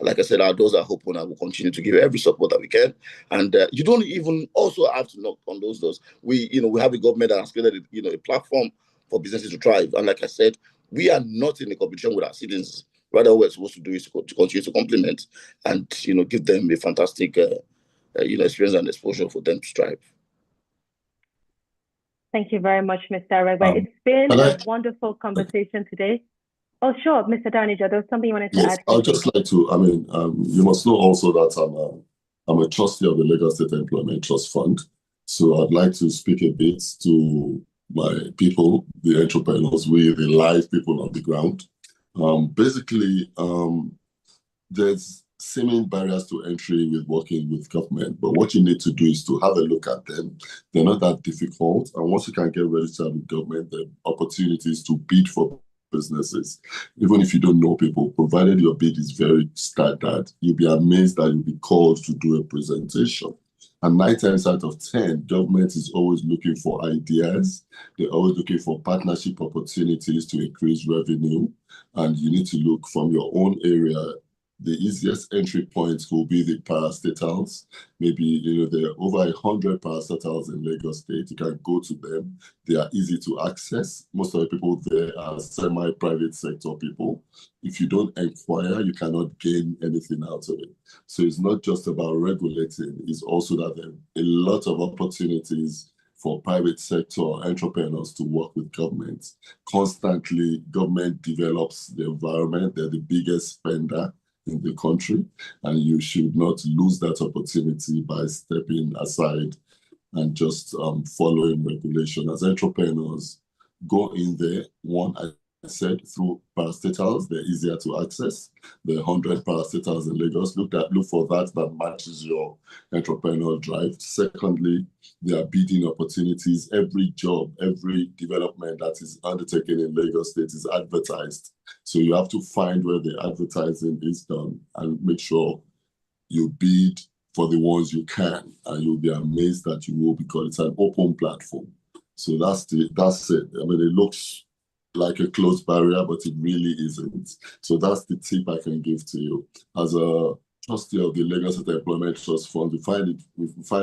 like I said, our doors are open, and we'll continue to give every support that we can. And you don't even also have to knock on those doors. We have a government that has created a platform for businesses to thrive. And like I said, we are not in a competition with our citizens. Rather, what we're supposed to do is to continue to complement and give them a fantastic experience and exposure for them to thrive. Thank you very much, Mr. Aregbe. It's been a wonderful conversation today. Oh, sure, Mr. Daranijo, there was something you wanted to add. I'd just like to, you must know also that I'm a trustee of the Lagos State Employment Trust Fund. So I'd like to speak a bit to my people, the entrepreneurs, the live people on the ground. Basically, there's seeming barriers to entry with working with government, but what you need to do is to have a look at them. They're not that difficult, and once you can get registered with government, the opportunities to bid for businesses, even if you don't know people, provided your bid is very standard, you'll be amazed that you'll be called to do a presentation. And 9 times out of 10, government is always looking for ideas. They're always looking for partnership opportunities to increase revenue. And you need to look from your own area. The easiest entry points will be the parastatals. Maybe, there are over 100 parastatals in Lagos State. You can go to them. They are easy to access. Most of the people there are semi-private sector people. If you don't inquire, you cannot gain anything out of it. So it's not just about regulating. It's also that there are a lot of opportunities for private sector entrepreneurs to work with government. Constantly, government develops the environment. They're the biggest spender in the country, and you should not lose that opportunity by stepping aside and just following regulation. As entrepreneurs, go in there. One, I said, through parastatals, they're easier to access. The 100 parastatals in Lagos, look for that matches your entrepreneurial drive. Secondly, there are bidding opportunities. Every job, every development that is undertaken in Lagos State is advertised. So you have to find where the advertising is done and make sure you bid for the ones you can, and you'll be amazed that you will, because it's an open platform. So that's it. I mean, it looks like a closed barrier, but it really isn't. So that's the tip I can give to you. As a trustee of the Lagos State Employment Trust Fund, we find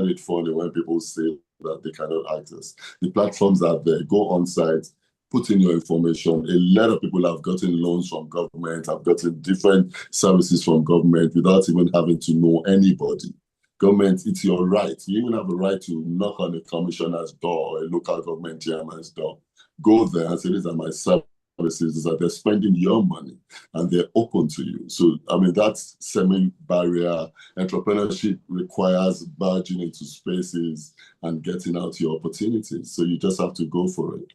it funny when people say that they cannot access. The platforms are there. Go on site, put in your information. A lot of people have gotten loans from government, have gotten different services from government without even having to know anybody. Government, it's your right. You even have a right to knock on a commissioner's door or a local government chairman's door. Go there and say, these are my services, that they're spending your money and they're open to you. So, I mean, that's semi-barrier. Entrepreneurship requires barging into spaces and getting out your opportunities. So you just have to go for it.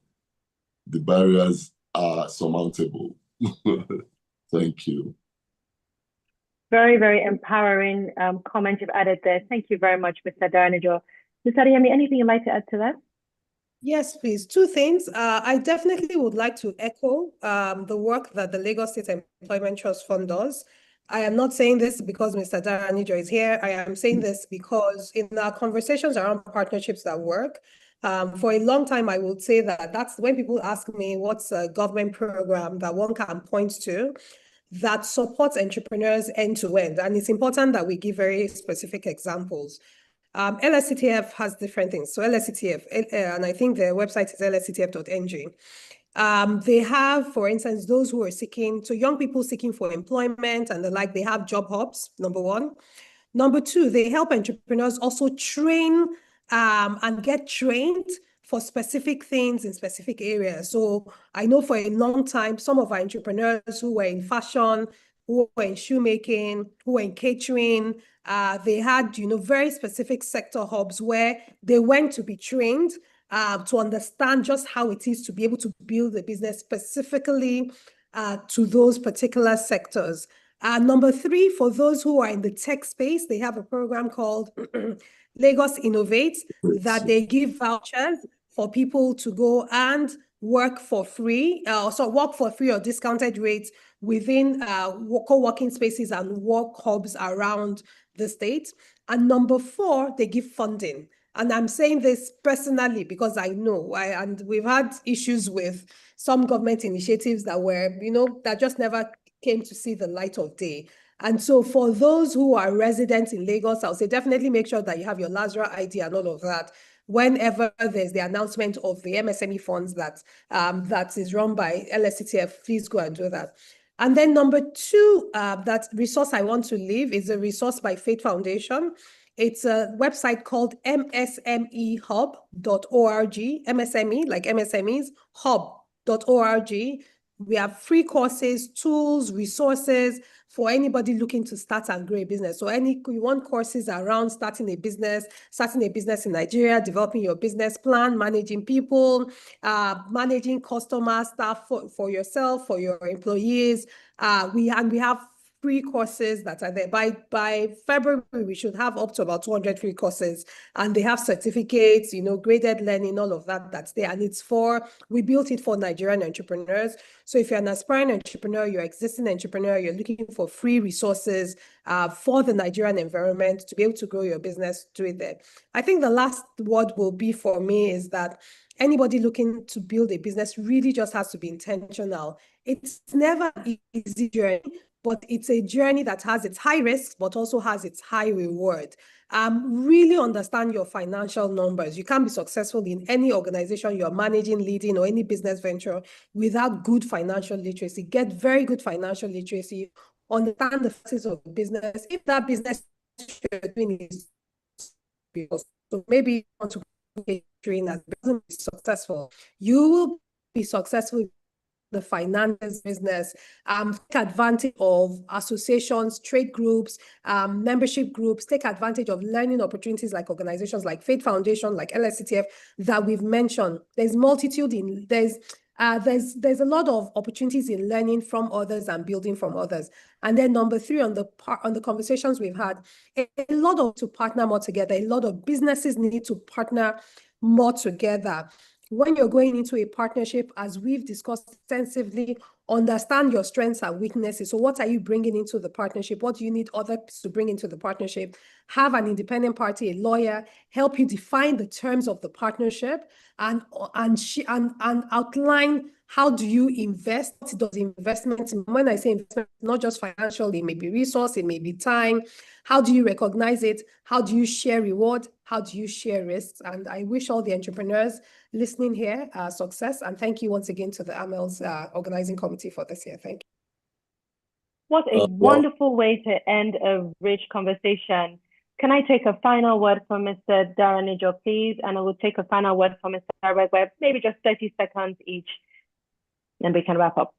The barriers are surmountable. Thank you. Very, very empowering comment you've added there. Thank you very much, Mr. Daranijo. Ms. Adeyemi, anything you'd like to add to that? Yes, please. Two things. I definitely would like to echo the work that the Lagos State Employment Trust Fund does. I am not saying this because Mr. Daranijo is here. I am saying this because in our conversations around partnerships that work, for a long time, I would say that's when people ask me what's a government program that one can point to that supports entrepreneurs end to end. And it's important that we give very specific examples. LSCTF has different things. So LSCTF, and I think their website is lsctf.ng. They have, for instance, those who are seeking, so young people seeking for employment and the like, they have job hubs, number one. Number two, they help entrepreneurs also train and get trained for specific things in specific areas. So I know for a long time, some of our entrepreneurs who were in fashion, who were in shoemaking, who were in catering, they had, very specific sector hubs where they went to be trained to understand just how it is to be able to build a business specifically to those particular sectors. Number three, for those who are in the tech space, they have a program called Lagos Innovates that they give vouchers for people to go and work for free, work for free or discounted rates within co-working spaces and work hubs around the state. And number four, they give funding. And I'm saying this personally because I know, and we've had issues with some government initiatives that were, that just never came to see the light of day. And so for those who are residents in Lagos, I'll say definitely make sure that you have your LASRA ID and all of that. Whenever there's the announcement of the MSME funds that is run by LSCTF, please go and do that. And then number two, that resource I want to leave is a resource by Faith Foundation. It's a website called msmehub.org, MSME, like MSMEs, hub.org. We have free courses, tools, resources for anybody looking to start and grow a business. So you want courses around starting a business in Nigeria, developing your business plan, managing people, managing customer staff for yourself, for your employees. We have free courses that are there. By February, we should have up to about 200 free courses, and they have certificates, graded learning, all of that's there. And we built it for Nigerian entrepreneurs. So if you're an aspiring entrepreneur, you're an existing entrepreneur, you're looking for free resources for the Nigerian environment to be able to grow your business, do it there. I think the last word will be for me is that anybody looking to build a business really just has to be intentional. It's never an easy journey, but it's a journey that has its high risks, but also has its high reward. Really understand your financial numbers. You can't be successful in any organization you're managing, leading, or any business venture without good financial literacy. Get very good financial literacy. Understand the facets of the business. If that business you're doing is so maybe you want to train that doesn't be successful, you will be successful the finances business, take advantage of associations, trade groups, membership groups, take advantage of learning opportunities like organizations like Faith Foundation, like LSCTF that we've mentioned. There's a lot of opportunities in learning from others and building from others. And then number three, on the conversations we've had, a lot of to partner more together. A lot of businesses need to partner more together. When you're going into a partnership, as we've discussed extensively understand your strengths and weaknesses. So what are you bringing into the partnership? What do you need others to bring into the partnership? Have an independent party, a lawyer, help you define the terms of the partnership and outline how do you invest? What does investment, when I say investment, not just financially, it may be resource, it may be time. How do you recognize it? How do you share reward? How do you share risks? And I wish all the entrepreneurs listening here success. And thank you once again to the AMAELS organizing committee for this year. Thank you. What a wonderful way to end a rich conversation. Can I take a final word from Mr. Daranijo, please? And I will take a final word from Mr. Aregbe, maybe just 30 seconds each. And we can wrap up.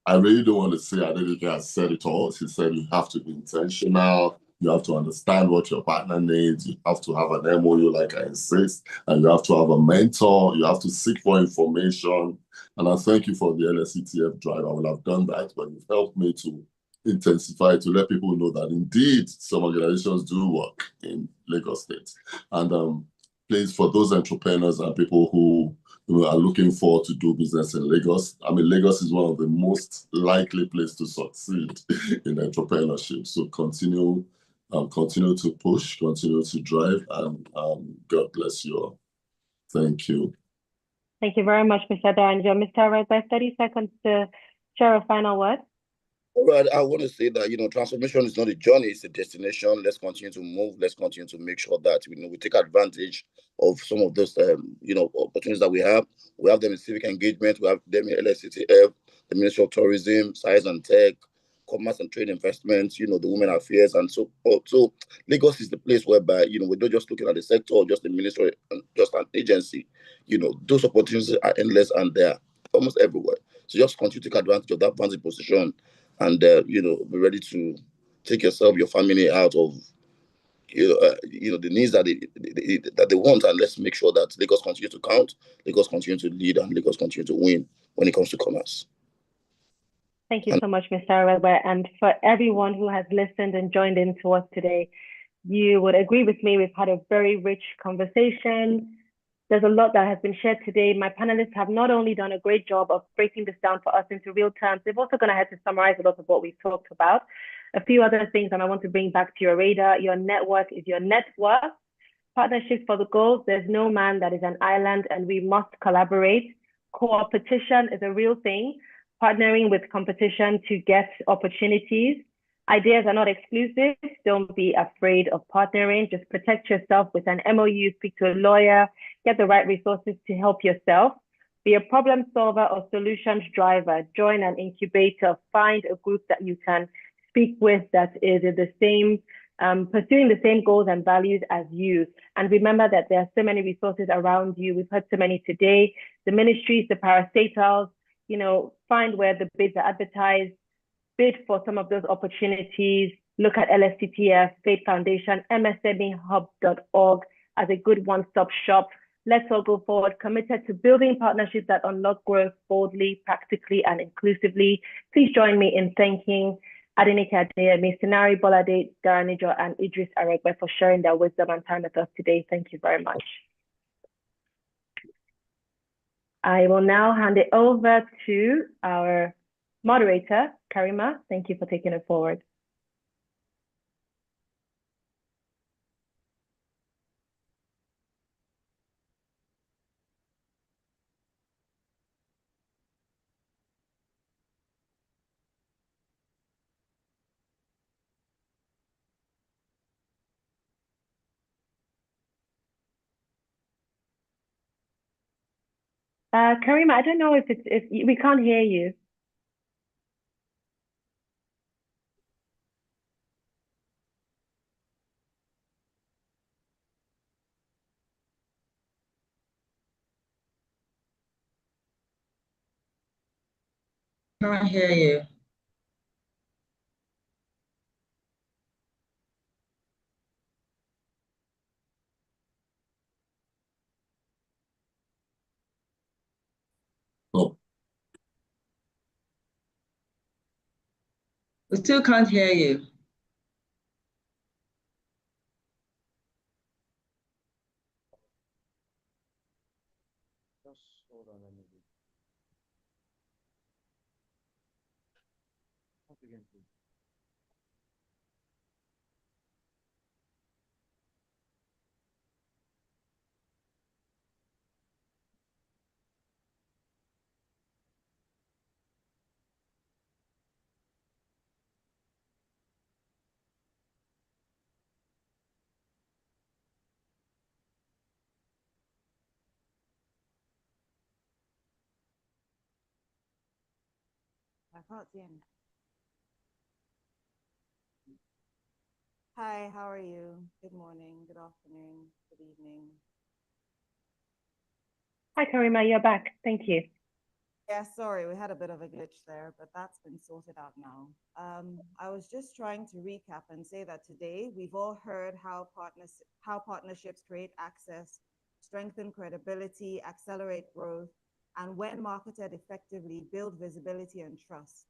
I really don't want to say Adenike has said it all. She said you have to be intentional. You have to understand what your partner needs. You have to have an MOU, like I insist. And you have to have a mentor. You have to seek for information. And I thank you for the LSETF drive. I would have done that, but you've helped me to intensify, to let people know that indeed some organizations do work in Lagos State. And please, for those entrepreneurs and people who are looking forward to do business in Lagos. I mean, Lagos is one of the most likely places to succeed in entrepreneurship. So continue to push, continue to drive, and God bless you all. Thank you. Thank you very much, Mr. Daranijo. Mr. Aregbe, 30 seconds to share a final word. All right, I want to say that, transformation is not a journey, it's a destination. Let's continue to move. Let's continue to make sure that, we take advantage of some of those, opportunities that we have. We have them in civic engagement. We have them in LSCTF, the Ministry of Tourism, Science and Tech, Commerce and Trade Investments, the Women Affairs, and so on. So Lagos is the place whereby, we're not just looking at the sector or just the ministry, just an agency. Those opportunities are endless and they're almost everywhere. So just continue to take advantage of that advantage position. And be ready to take yourself, your family out of the needs that they want, and let's make sure that Lagos continue to count, Lagos continue to lead, and Lagos continue to win when it comes to commerce. Thank you so much, Mr. Aregbe, and for everyone who has listened and joined in to us today. You would agree with me, we've had a very rich conversation. There's a lot that has been shared today. My panelists have not only done a great job of breaking this down for us into real terms, they've also gone ahead to summarize a lot of what we've talked about. A few other things that I want to bring back to your radar. Your network is your net worth. Partnerships for the goals. There's no man that is an island, and we must collaborate. Co-opetition is a real thing. Partnering with competition to get opportunities. Ideas are not exclusive. Don't be afraid of partnering. Just protect yourself with an MOU, speak to a lawyer, get the right resources to help yourself. Be a problem solver or solutions driver. Join an incubator. Find a group that you can speak with that is the same, pursuing the same goals and values as you. And remember that there are so many resources around you. We've heard so many today. The ministries, the parastatals, find where the bids are advertised. Bid for some of those opportunities. Look at LSTTF, Faith Foundation, msmehub.org as a good one-stop shop. Let's all go forward, committed to building partnerships that unlock growth boldly, practically, and inclusively. Please join me in thanking Adenike, Adeyemi, Sinari, Bolade, Daranijo, and Idris Aregbe for sharing their wisdom and time with us today. Thank you very much. I will now hand it over to our moderator, Karima. Thank you for taking it forward. Karima, I don't know if we can't hear you. Can't hear you. Oh. We still can't hear you. Just hold on a minute. I can't see any. Hi, how are you? Good morning, good afternoon, good evening. Hi, Karima, you're back. Thank you. Yeah, sorry, we had a bit of a glitch there, but that's been sorted out now. I was just trying to recap and say that today we've all heard how partnerships create access, strengthen credibility, accelerate growth, and when marketed effectively, build visibility and trust.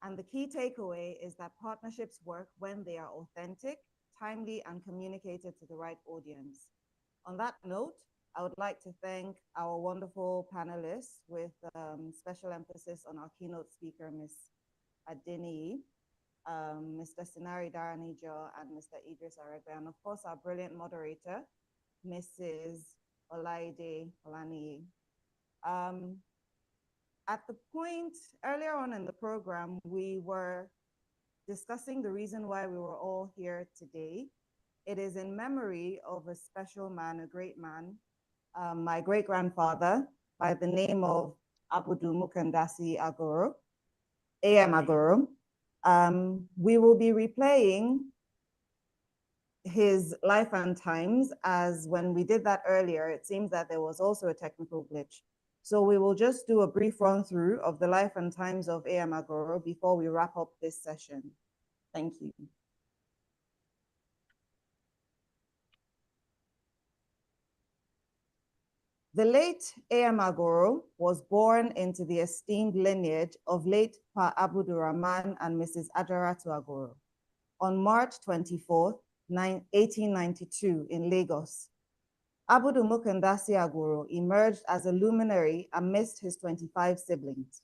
And the key takeaway is that partnerships work when they are authentic, timely, and communicated to the right audience. On that note, I would like to thank our wonderful panelists with special emphasis on our keynote speaker, Ms. Adenike, Mr. Sinari, Daranijo, and Mr. Idris, Aregbe, and of course our brilliant moderator, Mrs. Olayide. At the point earlier on in the program, we were discussing the reason why we were all here today. It is in memory of a special man, a great man, my great-grandfather by the name of Abudu Mukandasi Agoro, A.M. Agoro. We will be replaying his life and times, as when we did that earlier, it seems that there was also a technical glitch. So we will just do a brief run through of the life and times of A.M. Agoro before we wrap up this session. Thank you. The late A.M. Agoro was born into the esteemed lineage of late Pa Abdurrahman and Mrs. Ajaratu Agoro on March 24th, 1892 in Lagos. Abudu Mukandasi Agoro emerged as a luminary amidst his 25 siblings.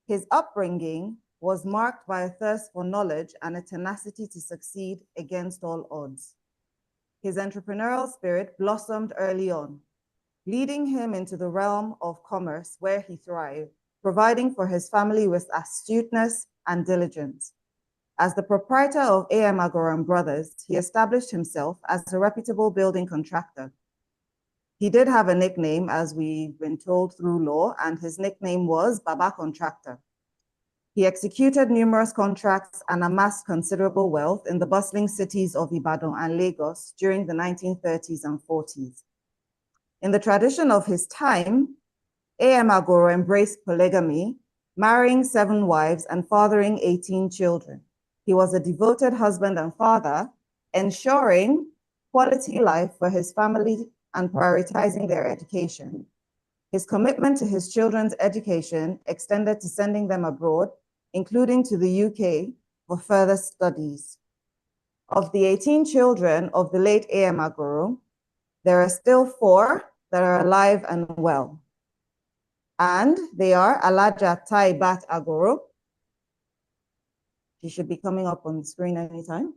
His upbringing was marked by a thirst for knowledge and a tenacity to succeed against all odds. His entrepreneurial spirit blossomed early on, leading him into the realm of commerce where he thrived, providing for his family with astuteness and diligence. As the proprietor of A.M. Agoro and Brothers, he established himself as a reputable building contractor. He did have a nickname, as we've been told through law, and his nickname was Baba Contractor. He executed numerous contracts and amassed considerable wealth in the bustling cities of Ibadan and Lagos during the 1930s and 40s. In the tradition of his time, A.M. Agoro embraced polygamy, marrying 7 wives and fathering 18 children. He was a devoted husband and father, ensuring quality life for his family and prioritizing their education. His commitment to his children's education extended to sending them abroad, including to the UK, for further studies. Of the 18 children of the late A.M. Agoro, there are still 4 that are alive and well. And they are Alaja Taibat Agoro. She should be coming up on the screen anytime.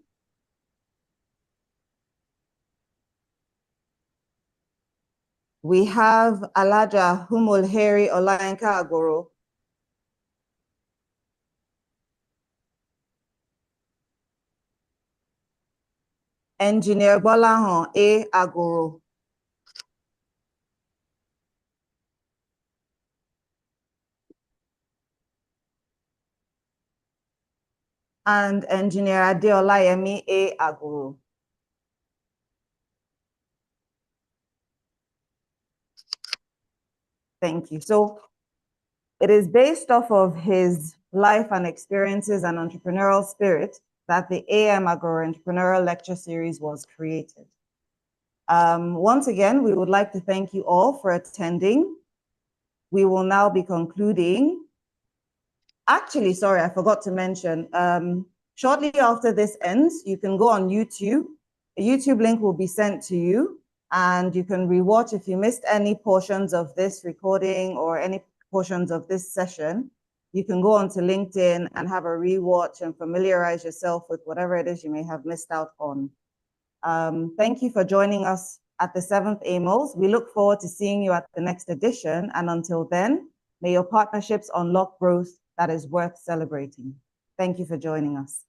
We have Alaja Humulheri Olayanka Agoro. Engineer Bolahan A. Agoro. And Engineer Adeolayemi A. Agoro. Thank you. So it is based off of his life and experiences and entrepreneurial spirit that the A.M. Agoro Entrepreneurial Lecture Series was created. Once again, we would like to thank you all for attending. We will now be concluding. Actually, sorry, I forgot to mention, shortly after this ends, you can go on YouTube. A YouTube link will be sent to you, and you can rewatch if you missed any portions of this recording or any portions of this session. You can go onto LinkedIn and have a rewatch and familiarize yourself with whatever it is you may have missed out on. Thank you for joining us at the 7th AMAELS. We look forward to seeing you at the next edition. And until then, may your partnerships unlock growth that is worth celebrating. Thank you for joining us.